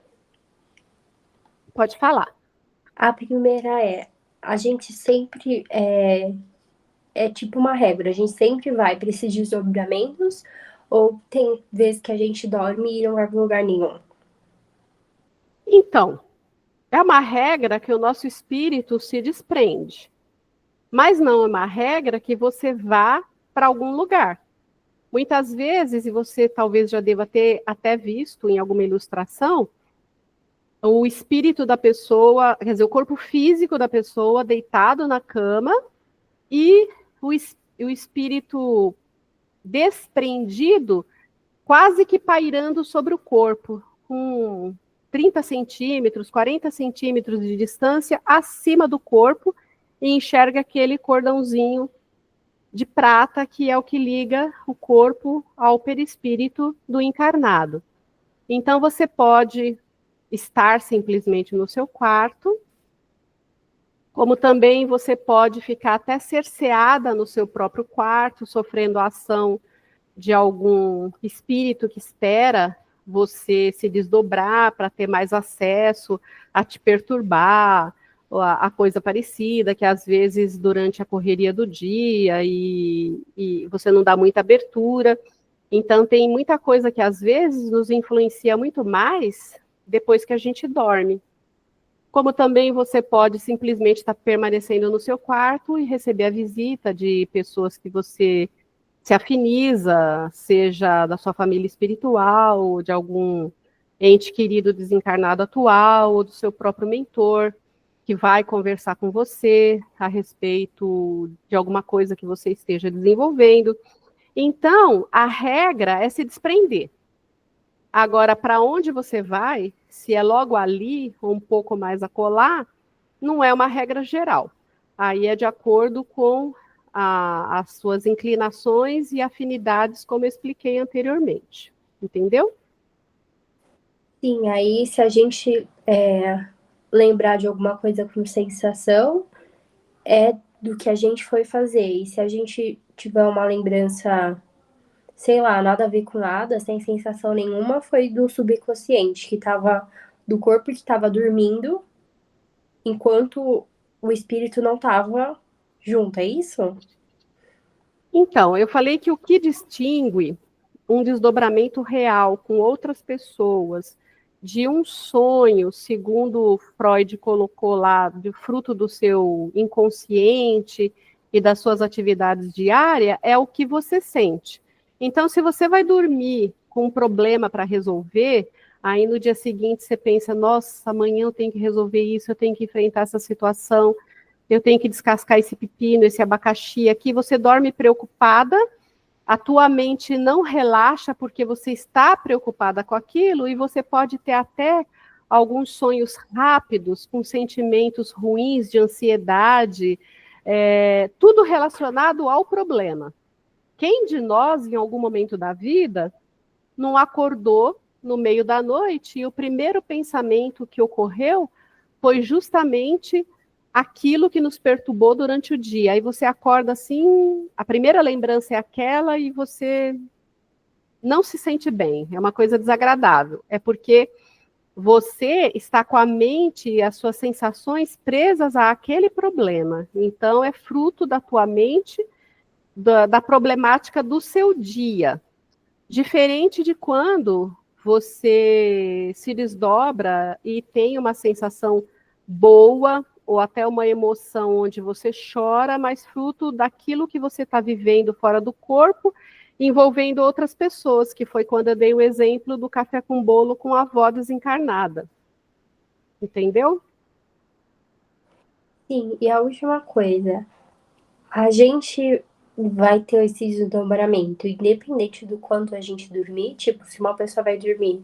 Pode falar. A primeira é, a gente sempre é tipo uma regra, a gente sempre vai para esses desdobramentos, ou tem vezes que a gente dorme e não vai para lugar nenhum? Então, é uma regra que o nosso espírito se desprende. Mas não é uma regra que você vá para algum lugar. Muitas vezes, e você talvez já deva ter até visto em alguma ilustração, o espírito da pessoa, quer dizer, o corpo físico da pessoa deitado na cama e o espírito desprendido, quase que pairando sobre o corpo, com 30 centímetros, 40 centímetros de distância acima do corpo, e enxerga aquele cordãozinho de prata que é o que liga o corpo ao perispírito do encarnado. Então você pode estar simplesmente no seu quarto, como também você pode ficar até cerceada no seu próprio quarto, sofrendo a ação de algum espírito que espera você se desdobrar para ter mais acesso a te perturbar, a coisa parecida, que às vezes durante a correria do dia e você não dá muita abertura. Então tem muita coisa que às vezes nos influencia muito mais depois que a gente dorme. Como também você pode simplesmente estar permanecendo no seu quarto e receber a visita de pessoas que você se afiniza, seja da sua família espiritual, ou de algum ente querido desencarnado atual, ou do seu próprio mentor, que vai conversar com você a respeito de alguma coisa que você esteja desenvolvendo. Então, a regra é se desprender. Agora, para onde você vai, se é logo ali, ou um pouco mais acolá, não é uma regra geral. Aí é de acordo com as suas inclinações e afinidades, como eu expliquei anteriormente. Entendeu? Sim, aí se a gente lembrar de alguma coisa com sensação, é do que a gente foi fazer. E se a gente tiver uma lembrança, sei lá, nada a ver com nada, sem sensação nenhuma, foi do subconsciente, que estava do corpo que estava dormindo, enquanto o espírito não estava junto, é isso? Então, eu falei que o que distingue um desdobramento real com outras pessoas de um sonho, segundo Freud colocou lá, de fruto do seu inconsciente e das suas atividades diárias, é o que você sente. Então, se você vai dormir com um problema para resolver, aí no dia seguinte você pensa, nossa, amanhã eu tenho que resolver isso, eu tenho que enfrentar essa situação, eu tenho que descascar esse pepino, esse abacaxi aqui, você dorme preocupada, a tua mente não relaxa porque você está preocupada com aquilo e você pode ter até alguns sonhos rápidos, com sentimentos ruins de ansiedade, tudo relacionado ao problema. Quem de nós, em algum momento da vida, não acordou no meio da noite e o primeiro pensamento que ocorreu foi justamente aquilo que nos perturbou durante o dia. Aí você acorda assim, a primeira lembrança é aquela e você não se sente bem, é uma coisa desagradável. É porque você está com a mente e as suas sensações presas àquele problema. Então, é fruto da tua mente, da problemática do seu dia. Diferente de quando você se desdobra e tem uma sensação boa, ou até uma emoção onde você chora, mas fruto daquilo que você está vivendo fora do corpo, envolvendo outras pessoas, que foi quando eu dei o exemplo do café com bolo com a avó desencarnada. Entendeu? Sim, e a última coisa, a gente vai ter esse desdobramento, independente do quanto a gente dormir, tipo, se uma pessoa vai dormir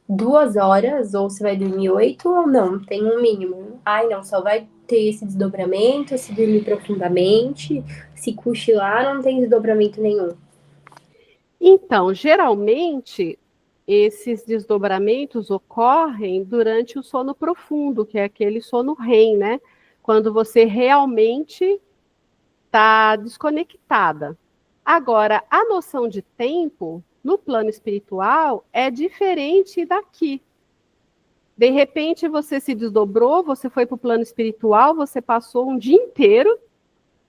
2 horas, ou se vai dormir 8 ou não, tem um mínimo. Ai, não, só vai ter esse desdobramento se dormir profundamente, se cochilar, não tem desdobramento nenhum. Então, geralmente, esses desdobramentos ocorrem durante o sono profundo, que é aquele sono REM, né? Quando você realmente está desconectada. Agora, a noção de tempo no plano espiritual é diferente daqui. De repente, você se desdobrou, você foi para o plano espiritual, você passou um dia inteiro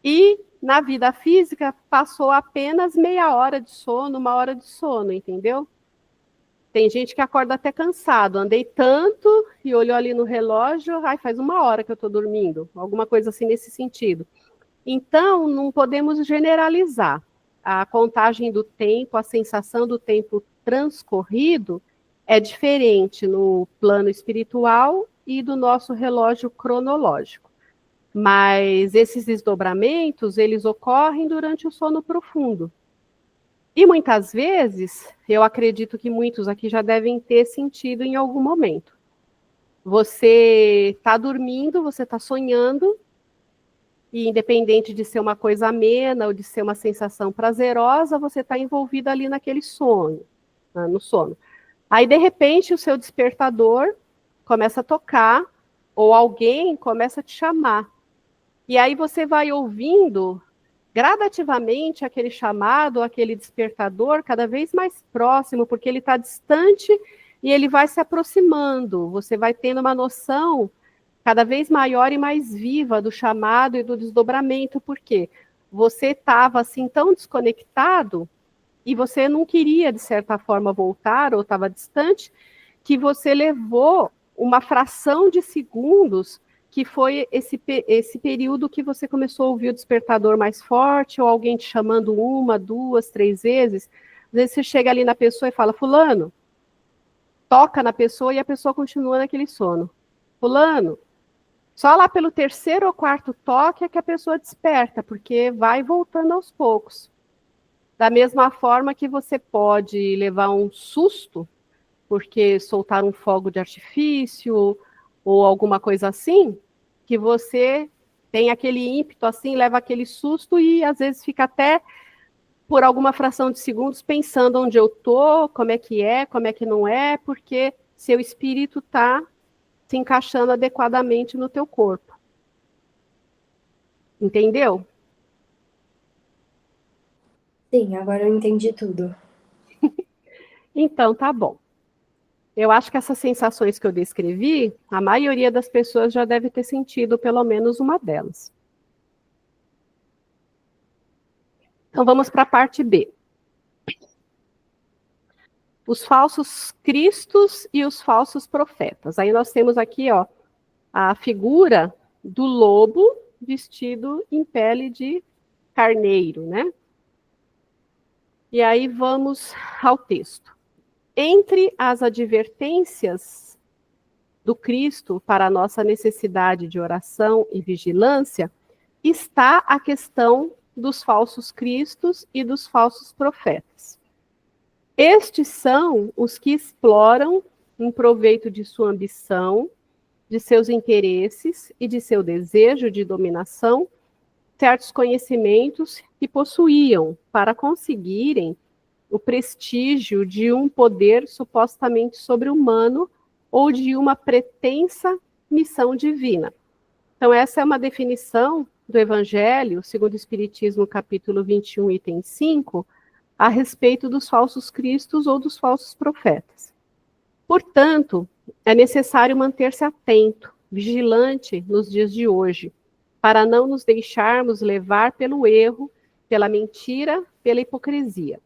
e na vida física passou apenas meia hora de sono, 1 hora de sono, entendeu? Tem gente que acorda até cansado, andei tanto e olhou ali no relógio, ai, faz 1 hora que eu estou dormindo, alguma coisa assim nesse sentido. Então, não podemos generalizar. A contagem do tempo, a sensação do tempo transcorrido é diferente no plano espiritual e do nosso relógio cronológico. Mas esses desdobramentos, eles ocorrem durante o sono profundo. E muitas vezes, eu acredito que muitos aqui já devem ter sentido em algum momento. Você está dormindo, você está sonhando, e independente de ser uma coisa amena ou de ser uma sensação prazerosa, você está envolvido ali naquele sonho, no sono. Aí, de repente, o seu despertador começa a tocar, ou alguém começa a te chamar. E aí você vai ouvindo gradativamente aquele chamado, aquele despertador, cada vez mais próximo, porque ele está distante e ele vai se aproximando. Você vai tendo uma noção cada vez maior e mais viva do chamado e do desdobramento, porque você estava assim tão desconectado e você não queria, de certa forma, voltar ou estava distante, que você levou uma fração de segundos, que foi esse período que você começou a ouvir o despertador mais forte, ou alguém te chamando 1, 2, 3 vezes. Às vezes você chega ali na pessoa e fala, fulano, toca na pessoa e a pessoa continua naquele sono. Fulano, só lá pelo 3º ou 4º toque é que a pessoa desperta, porque vai voltando aos poucos. Da mesma forma que você pode levar um susto, porque soltar um fogo de artifício ou alguma coisa assim, que você tem aquele ímpeto assim, leva aquele susto e às vezes fica até por alguma fração de segundos pensando onde eu tô, como é, como é que não é, porque seu espírito está se encaixando adequadamente no teu corpo. Entendeu? Sim, agora eu entendi tudo. Então, tá bom. Eu acho que essas sensações que eu descrevi, a maioria das pessoas já deve ter sentido pelo menos uma delas. Então, vamos para a parte B. Os falsos cristos e os falsos profetas. Aí nós temos aqui, ó, a figura do lobo vestido em pele de carneiro, né? E aí vamos ao texto. Entre as advertências do Cristo para a nossa necessidade de oração e vigilância, está a questão dos falsos cristos e dos falsos profetas. Estes são os que exploram, em proveito de sua ambição, de seus interesses e de seu desejo de dominação, certos conhecimentos que possuíam para conseguirem o prestígio de um poder supostamente sobre-humano ou de uma pretensa missão divina. Então, essa é uma definição do Evangelho, segundo o Espiritismo, capítulo 21, item 5, a respeito dos falsos cristos ou dos falsos profetas. Portanto, é necessário manter-se atento, vigilante nos dias de hoje, para não nos deixarmos levar pelo erro, pela mentira, pela hipocrisia.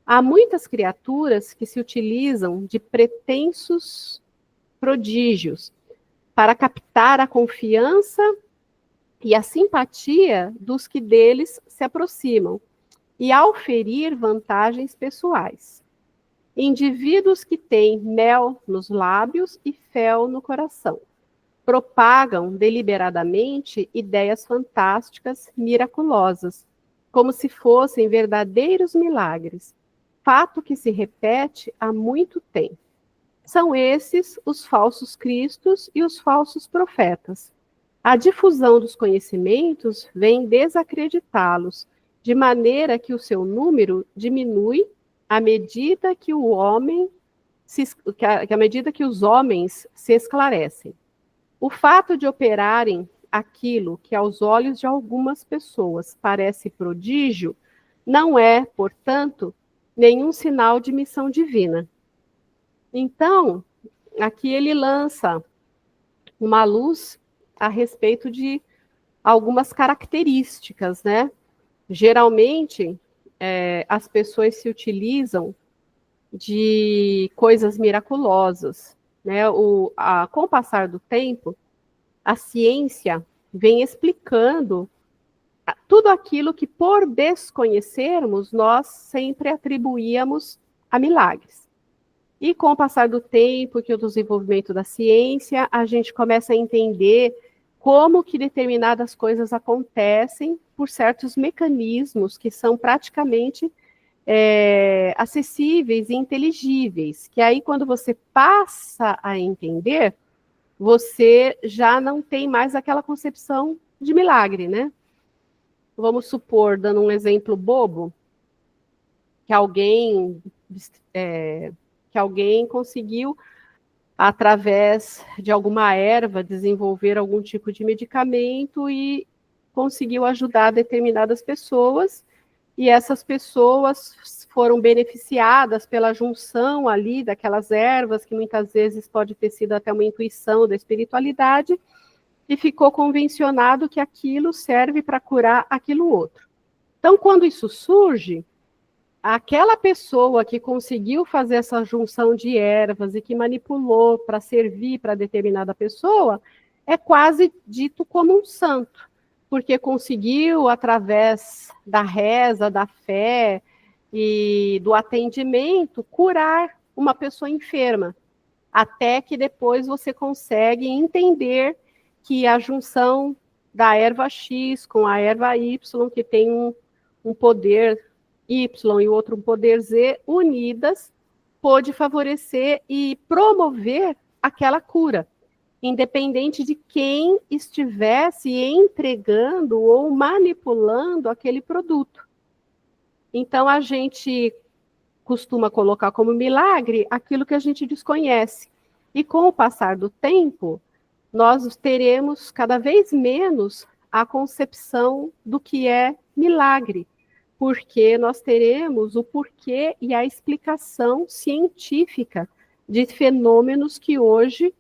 Há muitas criaturas que se utilizam de pretensos prodígios para captar a confiança e a simpatia dos que deles se aproximam e auferir vantagens pessoais. Indivíduos que têm mel nos lábios e fel no coração propagam deliberadamente ideias fantásticas, miraculosas, como se fossem verdadeiros milagres, fato que se repete há muito tempo. São esses os falsos cristos e os falsos profetas. A difusão dos conhecimentos vem desacreditá-los, de maneira que o seu número diminui à medida que à medida que os homens se esclarecem. O fato de operarem aquilo que aos olhos de algumas pessoas parece prodígio não é, portanto, nenhum sinal de missão divina. Então, aqui ele lança uma luz a respeito de algumas características, né? Geralmente, as pessoas se utilizam de coisas miraculosas, né? Com o passar do tempo, a ciência vem explicando tudo aquilo que, por desconhecermos, nós sempre atribuíamos a milagres. E com o passar do tempo, que o desenvolvimento da ciência, a gente começa a entender como que determinadas coisas acontecem por certos mecanismos que são praticamente acessíveis e inteligíveis, que aí quando você passa a entender, você já não tem mais aquela concepção de milagre, né? Vamos supor, dando um exemplo bobo, que alguém conseguiu, através de alguma erva, desenvolver algum tipo de medicamento e conseguiu ajudar determinadas pessoas, e essas pessoas foram beneficiadas pela junção ali daquelas ervas, que muitas vezes pode ter sido até uma intuição da espiritualidade, e ficou convencionado que aquilo serve para curar aquilo outro. Então, quando isso surge, aquela pessoa que conseguiu fazer essa junção de ervas e que manipulou para servir para determinada pessoa, é quase dito como um santo, porque conseguiu, através da reza, da fé e do atendimento, curar uma pessoa enferma, até que depois você consegue entender que a junção da erva X com a erva Y, que tem um poder Y e o outro um poder Z, unidas, pôde favorecer e promover aquela cura, independente de quem estivesse entregando ou manipulando aquele produto. Então, a gente costuma colocar como milagre aquilo que a gente desconhece. E com o passar do tempo, nós teremos cada vez menos a concepção do que é milagre, porque nós teremos o porquê e a explicação científica de fenômenos que hoje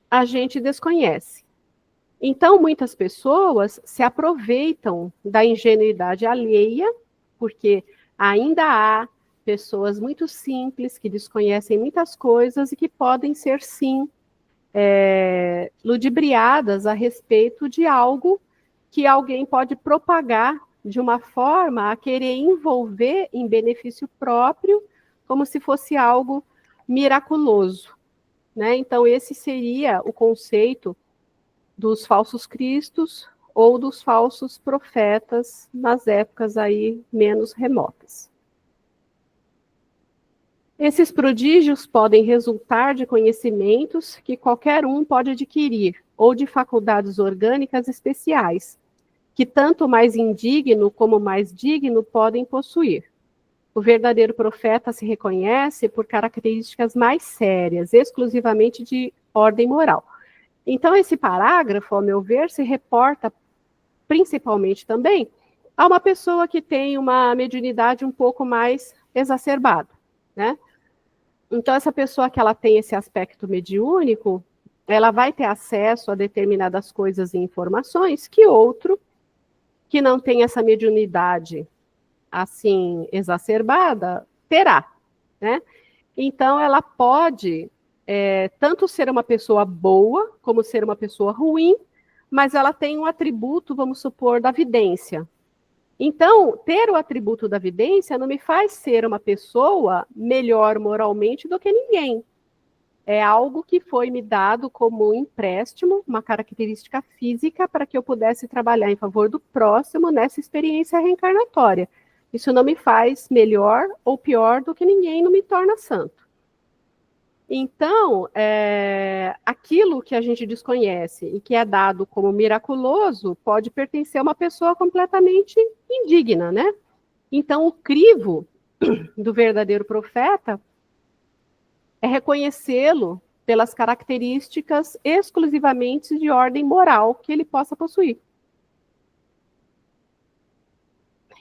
a gente desconhece. Então, muitas pessoas se aproveitam da ingenuidade alheia, porque ainda há pessoas muito simples que desconhecem muitas coisas e que podem ser, sim, ludibriadas a respeito de algo que alguém pode propagar de uma forma a querer envolver em benefício próprio, como se fosse algo miraculoso, né? Então, esse seria o conceito dos falsos cristos ou dos falsos profetas nas épocas aí menos remotas. Esses prodígios podem resultar de conhecimentos que qualquer um pode adquirir, ou de faculdades orgânicas especiais, que tanto mais indigno como mais digno podem possuir. O verdadeiro profeta se reconhece por características mais sérias, exclusivamente de ordem moral. Então, esse parágrafo, ao meu ver, se reporta principalmente também a uma pessoa que tem uma mediunidade um pouco mais exacerbada, né? Então, essa pessoa que ela tem esse aspecto mediúnico, ela vai ter acesso a determinadas coisas e informações que outro que não tem essa mediunidade assim exacerbada terá, né? Então, ela pode tanto ser uma pessoa boa como ser uma pessoa ruim, mas ela tem um atributo, vamos supor, da vidência. Então, ter o atributo da vidência não me faz ser uma pessoa melhor moralmente do que ninguém. É algo que foi me dado como um empréstimo, uma característica física, para que eu pudesse trabalhar em favor do próximo nessa experiência reencarnatória. Isso não me faz melhor ou pior do que ninguém, não me torna santo. Então, aquilo que a gente desconhece e que é dado como miraculoso pode pertencer a uma pessoa completamente indigna, né? Então, o crivo do verdadeiro profeta é reconhecê-lo pelas características exclusivamente de ordem moral que ele possa possuir.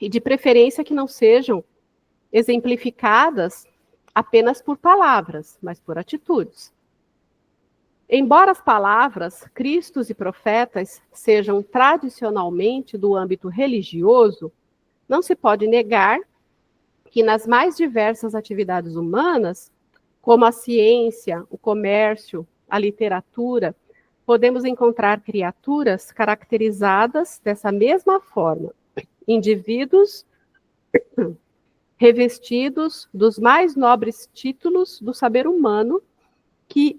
E de preferência que não sejam exemplificadas apenas por palavras, mas por atitudes. Embora as palavras Cristos e profetas sejam tradicionalmente do âmbito religioso, não se pode negar que nas mais diversas atividades humanas, como a ciência, o comércio, a literatura, podemos encontrar criaturas caracterizadas dessa mesma forma, indivíduos revestidos dos mais nobres títulos do saber humano, que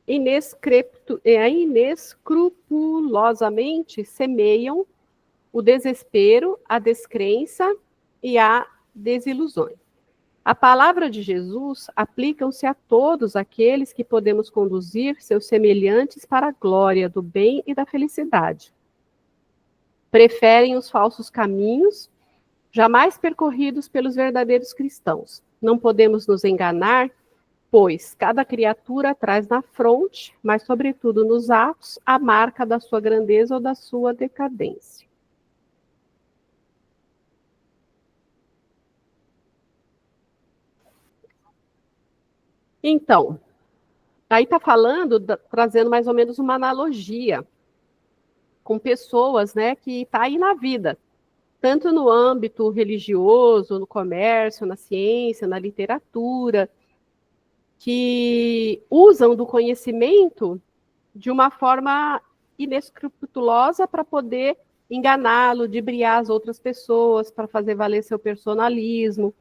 inescrupulosamente semeiam o desespero, a descrença e a desilusões. A palavra de Jesus aplicam-se a todos aqueles que podemos conduzir seus semelhantes para a glória do bem e da felicidade. Preferem os falsos caminhos, jamais percorridos pelos verdadeiros cristãos. Não podemos nos enganar, pois cada criatura traz na fronte, mas sobretudo nos atos, a marca da sua grandeza ou da sua decadência. Então, aí está falando, trazendo mais ou menos uma analogia com pessoas, né, que está aí na vida, tanto no âmbito religioso, no comércio, na ciência, na literatura, que usam do conhecimento de uma forma inescrupulosa para poder enganá-lo, ludibriar as outras pessoas, para fazer valer seu personalismo,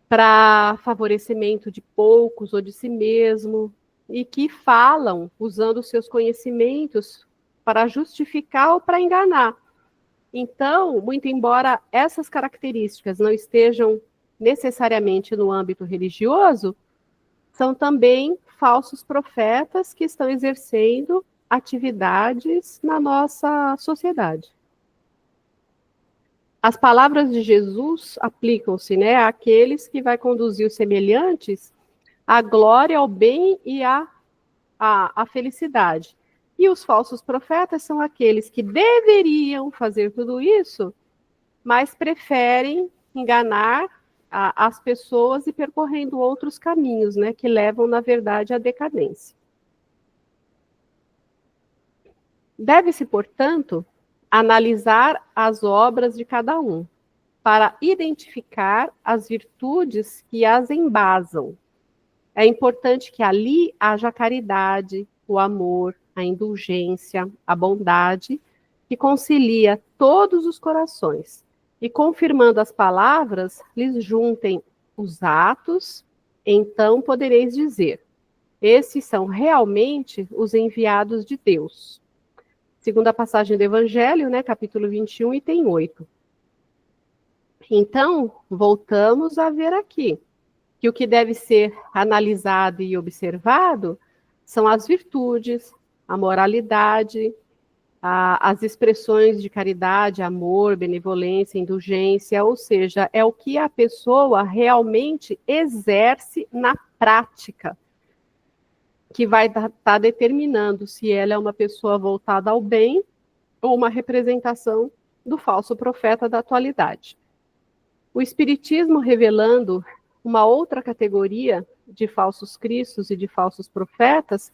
para favorecimento de poucos ou de si mesmo, e que falam usando seus conhecimentos para justificar ou para enganar. Então, muito embora essas características não estejam necessariamente no âmbito religioso, são também falsos profetas que estão exercendo atividades na nossa sociedade. As palavras de Jesus aplicam-se, né, àqueles que vai conduzir os semelhantes à glória, ao bem e à felicidade. E os falsos profetas são aqueles que deveriam fazer tudo isso, mas preferem enganar as pessoas e percorrendo outros caminhos, né, que levam, na verdade, à decadência. Deve-se, portanto, analisar as obras de cada um, para identificar as virtudes que as embasam. É importante que ali haja a caridade, o amor, a indulgência, a bondade, que concilia todos os corações. E confirmando as palavras, lhes juntem os atos, então podereis dizer: esses são realmente os enviados de Deus. Segunda passagem do Evangelho, né, capítulo 21, item 8. Então, voltamos a ver aqui que o que deve ser analisado e observado são as virtudes, a moralidade, as expressões de caridade, amor, benevolência, indulgência, ou seja, é o que a pessoa realmente exerce na prática, que vai estar determinando se ela é uma pessoa voltada ao bem ou uma representação do falso profeta da atualidade. O Espiritismo revelando uma outra categoria de falsos cristos e de falsos profetas,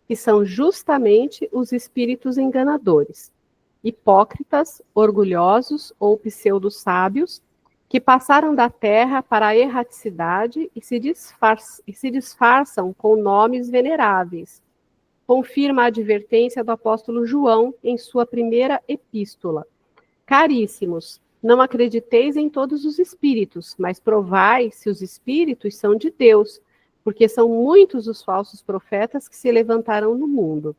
que são justamente os espíritos enganadores, hipócritas, orgulhosos ou pseudo-sábios, que passaram da terra para a erraticidade e se disfarçam com nomes veneráveis. Confirma a advertência do apóstolo João em sua primeira epístola. Caríssimos, não acrediteis em todos os espíritos, mas provai se os espíritos são de Deus, porque são muitos os falsos profetas que se levantarão no mundo.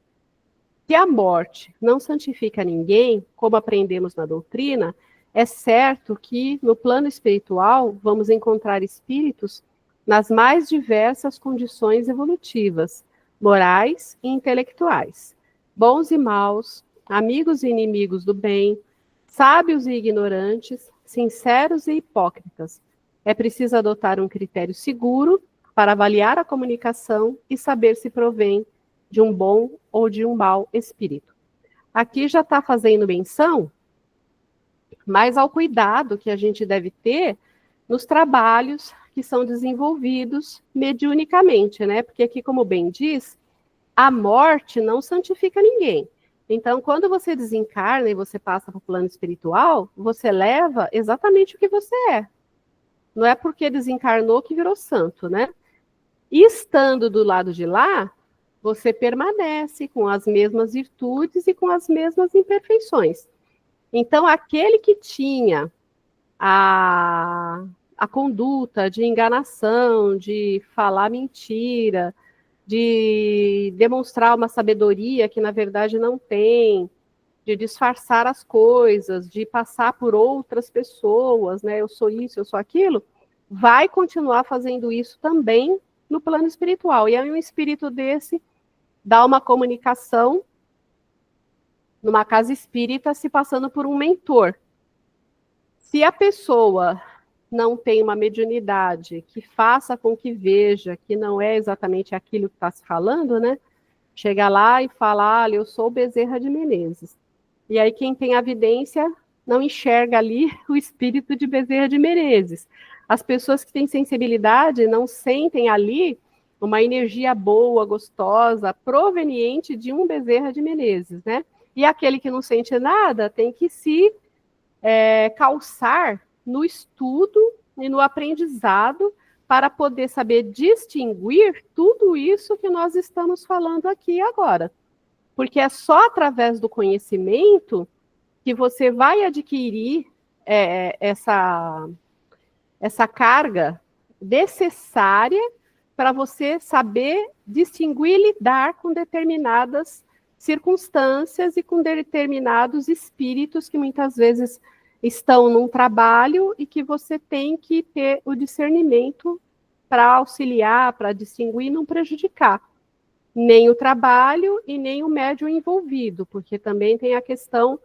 Se a morte não santifica ninguém, como aprendemos na doutrina, é certo que, no plano espiritual, vamos encontrar espíritos nas mais diversas condições evolutivas, morais e intelectuais, bons e maus, amigos e inimigos do bem, sábios e ignorantes, sinceros e hipócritas. É preciso adotar um critério seguro para avaliar a comunicação e saber se provém de um bom ou de um mau espírito. Aqui já está fazendo menção, mas ao cuidado que a gente deve ter nos trabalhos que são desenvolvidos mediunicamente, né? Porque aqui, como bem diz, a morte não santifica ninguém. Então, quando você desencarna e você passa para o plano espiritual, você leva exatamente o que você é. Não é porque desencarnou que virou santo, né? E estando do lado de lá, você permanece com as mesmas virtudes e com as mesmas imperfeições. Então, aquele que tinha a conduta de enganação, de falar mentira, de demonstrar uma sabedoria que na verdade não tem, de disfarçar as coisas, de passar por outras pessoas, né? Eu sou isso, eu sou aquilo, vai continuar fazendo isso também no plano espiritual. E aí um espírito desse dá uma comunicação numa casa espírita se passando por um mentor. Se a pessoa não tem uma mediunidade que faça com que veja que não é exatamente aquilo que está se falando, né? Chega lá e fala, olha, eu sou Bezerra de Menezes. E aí quem tem a evidência não enxerga ali o espírito de Bezerra de Menezes. As pessoas que têm sensibilidade não sentem ali uma energia boa, gostosa, proveniente de um Bezerra de Menezes, né? E aquele que não sente nada tem que se calçar no estudo e no aprendizado para poder saber distinguir tudo isso que nós estamos falando aqui agora. Porque é só através do conhecimento que você vai adquirir essa carga necessária para você saber distinguir e lidar com determinadas circunstâncias e com determinados espíritos que muitas vezes estão num trabalho e que você tem que ter o discernimento para auxiliar, para distinguir e não prejudicar nem o trabalho e nem o médium envolvido, porque também tem a questão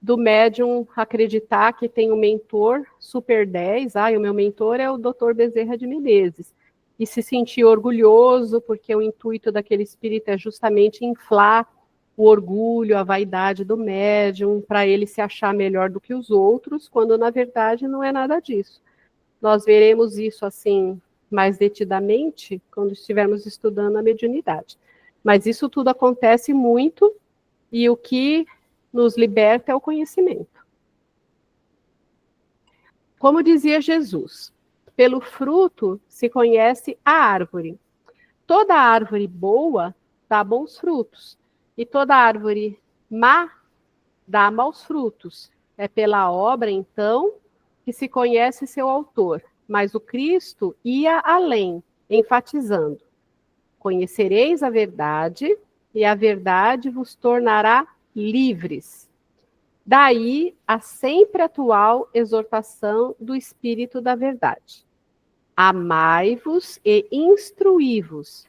do médium acreditar que tem um mentor super 10, o meu mentor é o Dr. Bezerra de Menezes, e se sentir orgulhoso, porque o intuito daquele espírito é justamente inflar o orgulho, a vaidade do médium, para ele se achar melhor do que os outros, quando na verdade não é nada disso. Nós veremos isso assim mais detidamente quando estivermos estudando a mediunidade. Mas isso tudo acontece muito e o que nos liberta é o conhecimento. Como dizia Jesus, pelo fruto se conhece a árvore. Toda árvore boa dá bons frutos, e toda árvore má dá maus frutos. É pela obra, então, que se conhece seu autor. Mas o Cristo ia além, enfatizando: conhecereis a verdade, e a verdade vos tornará livres. Daí a sempre atual exortação do Espírito da Verdade. Amai-vos e instruí-vos,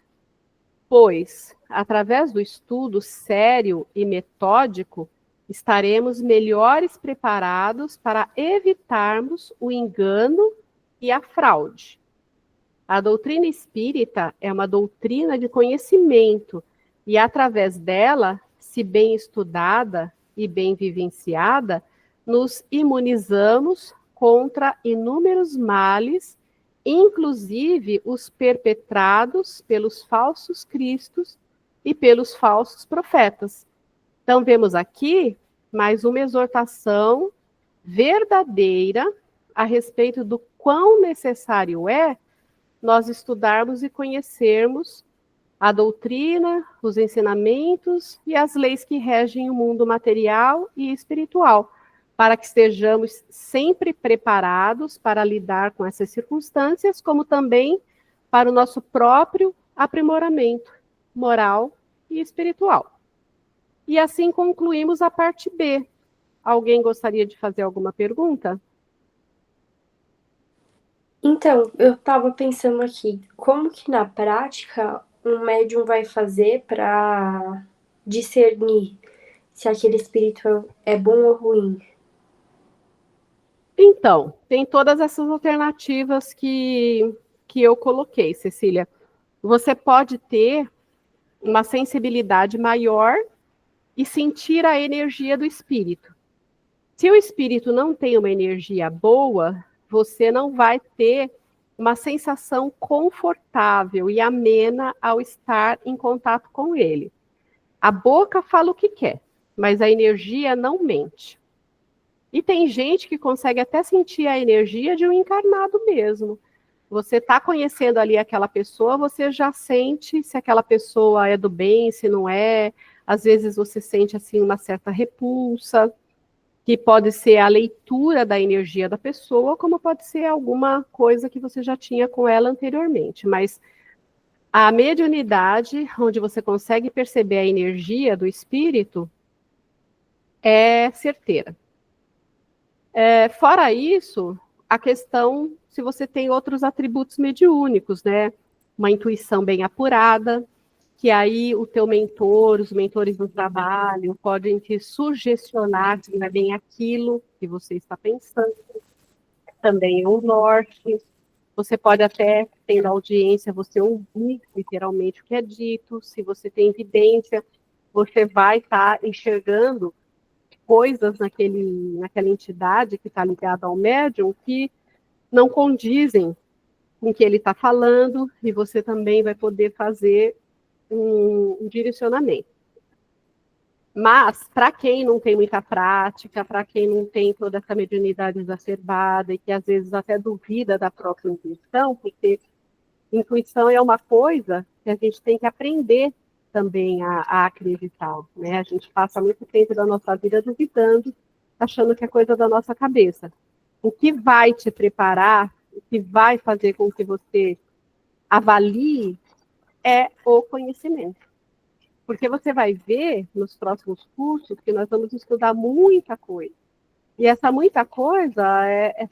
pois, através do estudo sério e metódico, estaremos melhores preparados para evitarmos o engano e a fraude. A doutrina espírita é uma doutrina de conhecimento e, através dela, se bem estudada e bem vivenciada, nos imunizamos contra inúmeros males, inclusive os perpetrados pelos falsos cristos e pelos falsos profetas. Então, vemos aqui mais uma exortação verdadeira a respeito do quão necessário é nós estudarmos e conhecermos a doutrina, os ensinamentos e as leis que regem o mundo material e espiritual, para que estejamos sempre preparados para lidar com essas circunstâncias, como também para o nosso próprio aprimoramento moral e espiritual. E assim concluímos a parte B. Alguém gostaria de fazer alguma pergunta? Então, eu estava pensando aqui, como que na prática um médium vai fazer para discernir se aquele espírito é bom ou ruim? Então, tem todas essas alternativas que eu coloquei, Cecília. Você pode ter uma sensibilidade maior e sentir a energia do espírito. Se o espírito não tem uma energia boa, você não vai ter uma sensação confortável e amena ao estar em contato com ele. A boca fala o que quer, mas a energia não mente. E tem gente que consegue até sentir a energia de um encarnado mesmo. Você está conhecendo ali aquela pessoa, você já sente se aquela pessoa é do bem, se não é. Às vezes você sente assim uma certa repulsa, que pode ser a leitura da energia da pessoa, como pode ser alguma coisa que você já tinha com ela anteriormente. Mas a mediunidade, onde você consegue perceber a energia do espírito, é certeira. Fora isso, a questão se você tem outros atributos mediúnicos, né? Uma intuição bem apurada, que aí o teu mentor, os mentores do trabalho, podem te sugestionar que não é bem aquilo que você está pensando. Também é um norte. Você pode até, tendo audiência, você ouvir literalmente o que é dito. Se você tem evidência, você vai estar enxergando coisas naquela entidade que está ligada ao médium que não condizem com o que ele está falando, e você também vai poder fazer um direcionamento. Mas, para quem não tem muita prática, para quem não tem toda essa mediunidade exacerbada e que às vezes até duvida da própria intuição, porque intuição é uma coisa que a gente tem que aprender também a acreditar, né? A gente passa muito tempo da nossa vida duvidando, achando que é coisa da nossa cabeça. O que vai te preparar, o que vai fazer com que você avalie é o conhecimento. Porque você vai ver nos próximos cursos que nós vamos estudar muita coisa. E essa muita coisa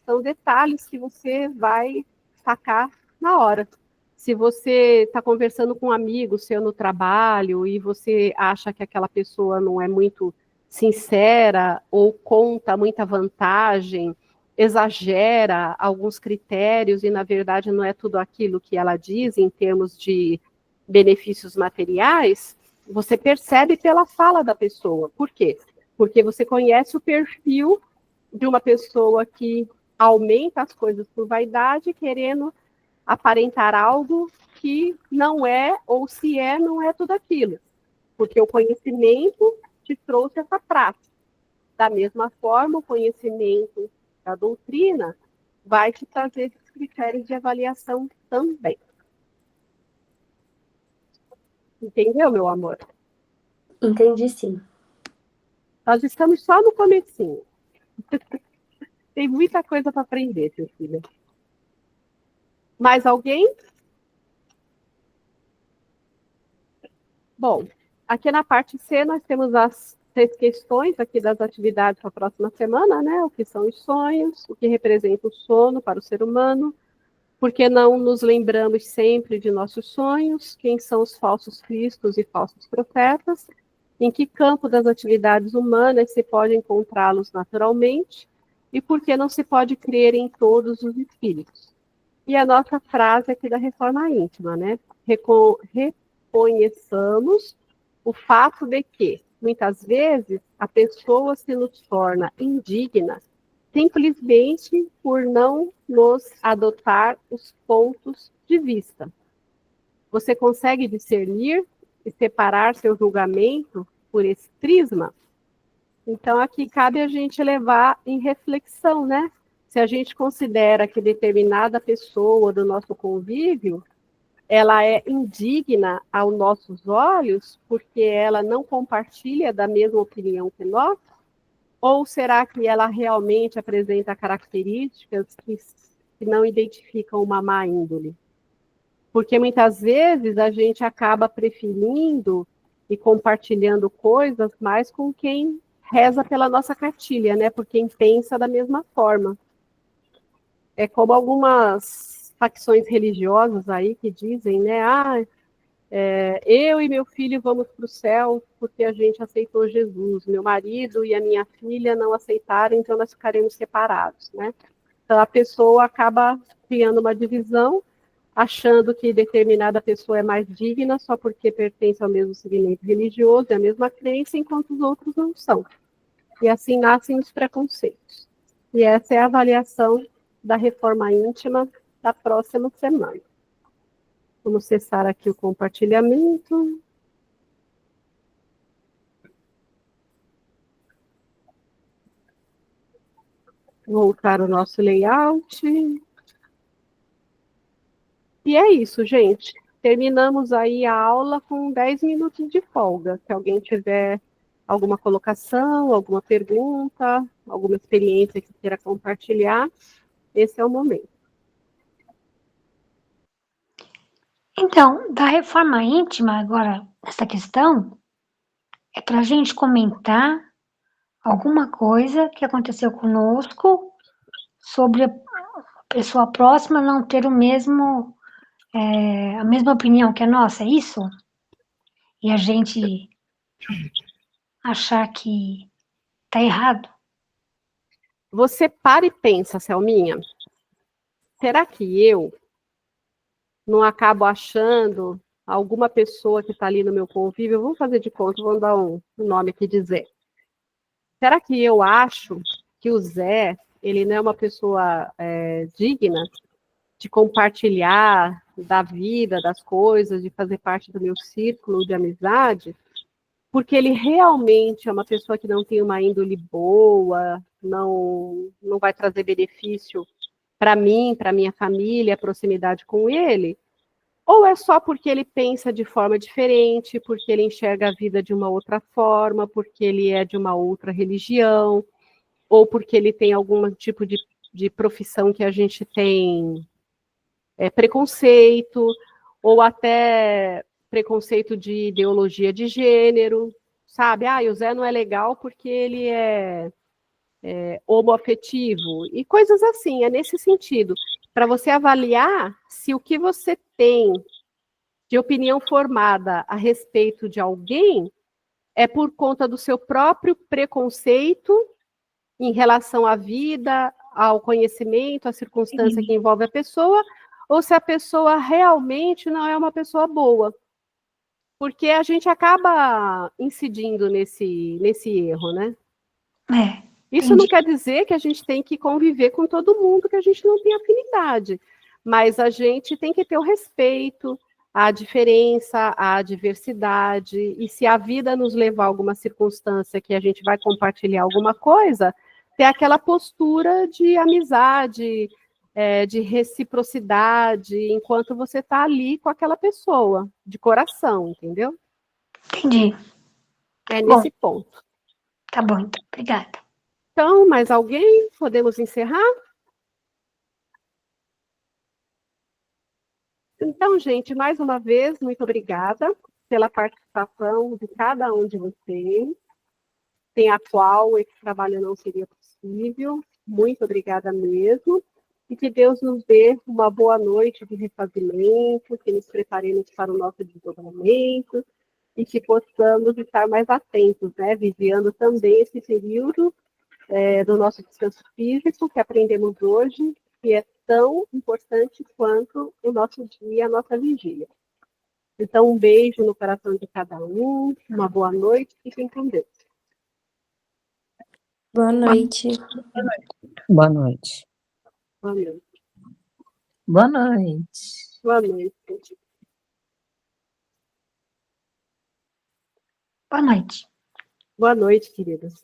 são detalhes que você vai sacar na hora. Se você está conversando com um amigo seu no trabalho e você acha que aquela pessoa não é muito sincera ou conta muita vantagem, exagera alguns critérios e, na verdade, não é tudo aquilo que ela diz em termos de benefícios materiais, você percebe pela fala da pessoa. Por quê? Porque você conhece o perfil de uma pessoa que aumenta as coisas por vaidade, querendo aparentar algo que não é, ou se é, não é tudo aquilo. Porque o conhecimento te trouxe essa prática. Da mesma forma, o conhecimento da doutrina vai te trazer esses critérios de avaliação também. Entendeu, meu amor? Entendi, sim. Nós estamos só no comecinho. Tem muita coisa para aprender, Cecília. Mais alguém? Bom, aqui na parte C nós temos as 6 questões aqui das atividades para a próxima semana, né? O que são os sonhos, o que representa o sono para o ser humano, por que não nos lembramos sempre de nossos sonhos, quem são os falsos cristos e falsos profetas, em que campo das atividades humanas se pode encontrá-los naturalmente, e por que não se pode crer em todos os espíritos. E a nossa frase aqui da Reforma Íntima, né? Reconheçamos o fato de que muitas vezes, a pessoa se nos torna indigna simplesmente por não nos adotar os pontos de vista. Você consegue discernir e separar seu julgamento por esse prisma? Então, aqui cabe a gente levar em reflexão, né? Se a gente considera que determinada pessoa do nosso convívio, ela é indigna aos nossos olhos porque ela não compartilha da mesma opinião que nós? Ou será que ela realmente apresenta características que não identificam uma má índole? Porque muitas vezes a gente acaba preferindo e compartilhando coisas mais com quem reza pela nossa cartilha, né? Por quem pensa da mesma forma. É como algumas facções religiosas aí que dizem, né? Eu e meu filho vamos para o céu porque a gente aceitou Jesus. Meu marido e a minha filha não aceitaram, então nós ficaremos separados, né? Então a pessoa acaba criando uma divisão, achando que determinada pessoa é mais digna só porque pertence ao mesmo segmento religioso e à mesma crença, enquanto os outros não são. E assim nascem os preconceitos. E essa é a avaliação da reforma íntima da próxima semana. Vamos cessar aqui o compartilhamento. Voltar o nosso layout. E é isso, gente. Terminamos aí a aula com 10 minutos de folga. Se alguém tiver alguma colocação, alguma pergunta, alguma experiência que queira compartilhar, esse é o momento. Então, da reforma íntima, agora, essa questão, é para a gente comentar alguma coisa que aconteceu conosco sobre a pessoa próxima não ter a mesma opinião que a nossa, é isso? E a gente achar que tá errado? Você para e pensa, Selminha, será que eu não acabo achando alguma pessoa que está ali no meu convívio? Vamos fazer de conta, vamos dar um nome aqui de Zé. Será que eu acho que o Zé, ele não é uma pessoa digna de compartilhar da vida, das coisas, de fazer parte do meu círculo de amizade? Porque ele realmente é uma pessoa que não tem uma índole boa, não vai trazer benefício para mim, para minha família, a proximidade com ele? Ou é só porque ele pensa de forma diferente, porque ele enxerga a vida de uma outra forma, porque ele é de uma outra religião, ou porque ele tem algum tipo de profissão que a gente tem preconceito, ou até preconceito de ideologia de gênero, sabe? O Zé não é legal porque ele é homoafetivo, e coisas assim, é nesse sentido, para você avaliar se o que você tem de opinião formada a respeito de alguém é por conta do seu próprio preconceito em relação à vida, ao conhecimento, à circunstância que envolve a pessoa, ou se a pessoa realmente não é uma pessoa boa. Porque a gente acaba incidindo nesse erro, né? Isso não quer dizer que a gente tem que conviver com todo mundo, que a gente não tem afinidade, mas a gente tem que ter o respeito à diferença, à diversidade, e se a vida nos levar a alguma circunstância que a gente vai compartilhar alguma coisa, ter aquela postura de amizade, de reciprocidade, enquanto você está ali com aquela pessoa, de coração, entendeu? Entendi. É nesse ponto. Tá bom, então. Obrigada. Então, mais alguém? Podemos encerrar? Então, gente, mais uma vez, muito obrigada pela participação de cada um de vocês, sem a qual esse trabalho não seria possível. Muito obrigada mesmo. E que Deus nos dê uma boa noite de refazimento, que nos preparemos para o nosso desdobramento e que possamos estar mais atentos, né? Vigiando também esse período do nosso descanso físico que aprendemos hoje, que é tão importante quanto o nosso dia, a nossa vigília. Então, um beijo no coração de cada um, uma boa noite, fiquem com Deus. Boa noite. Boa noite. Boa noite. Boa noite. Boa noite. Boa noite. Boa noite, queridas.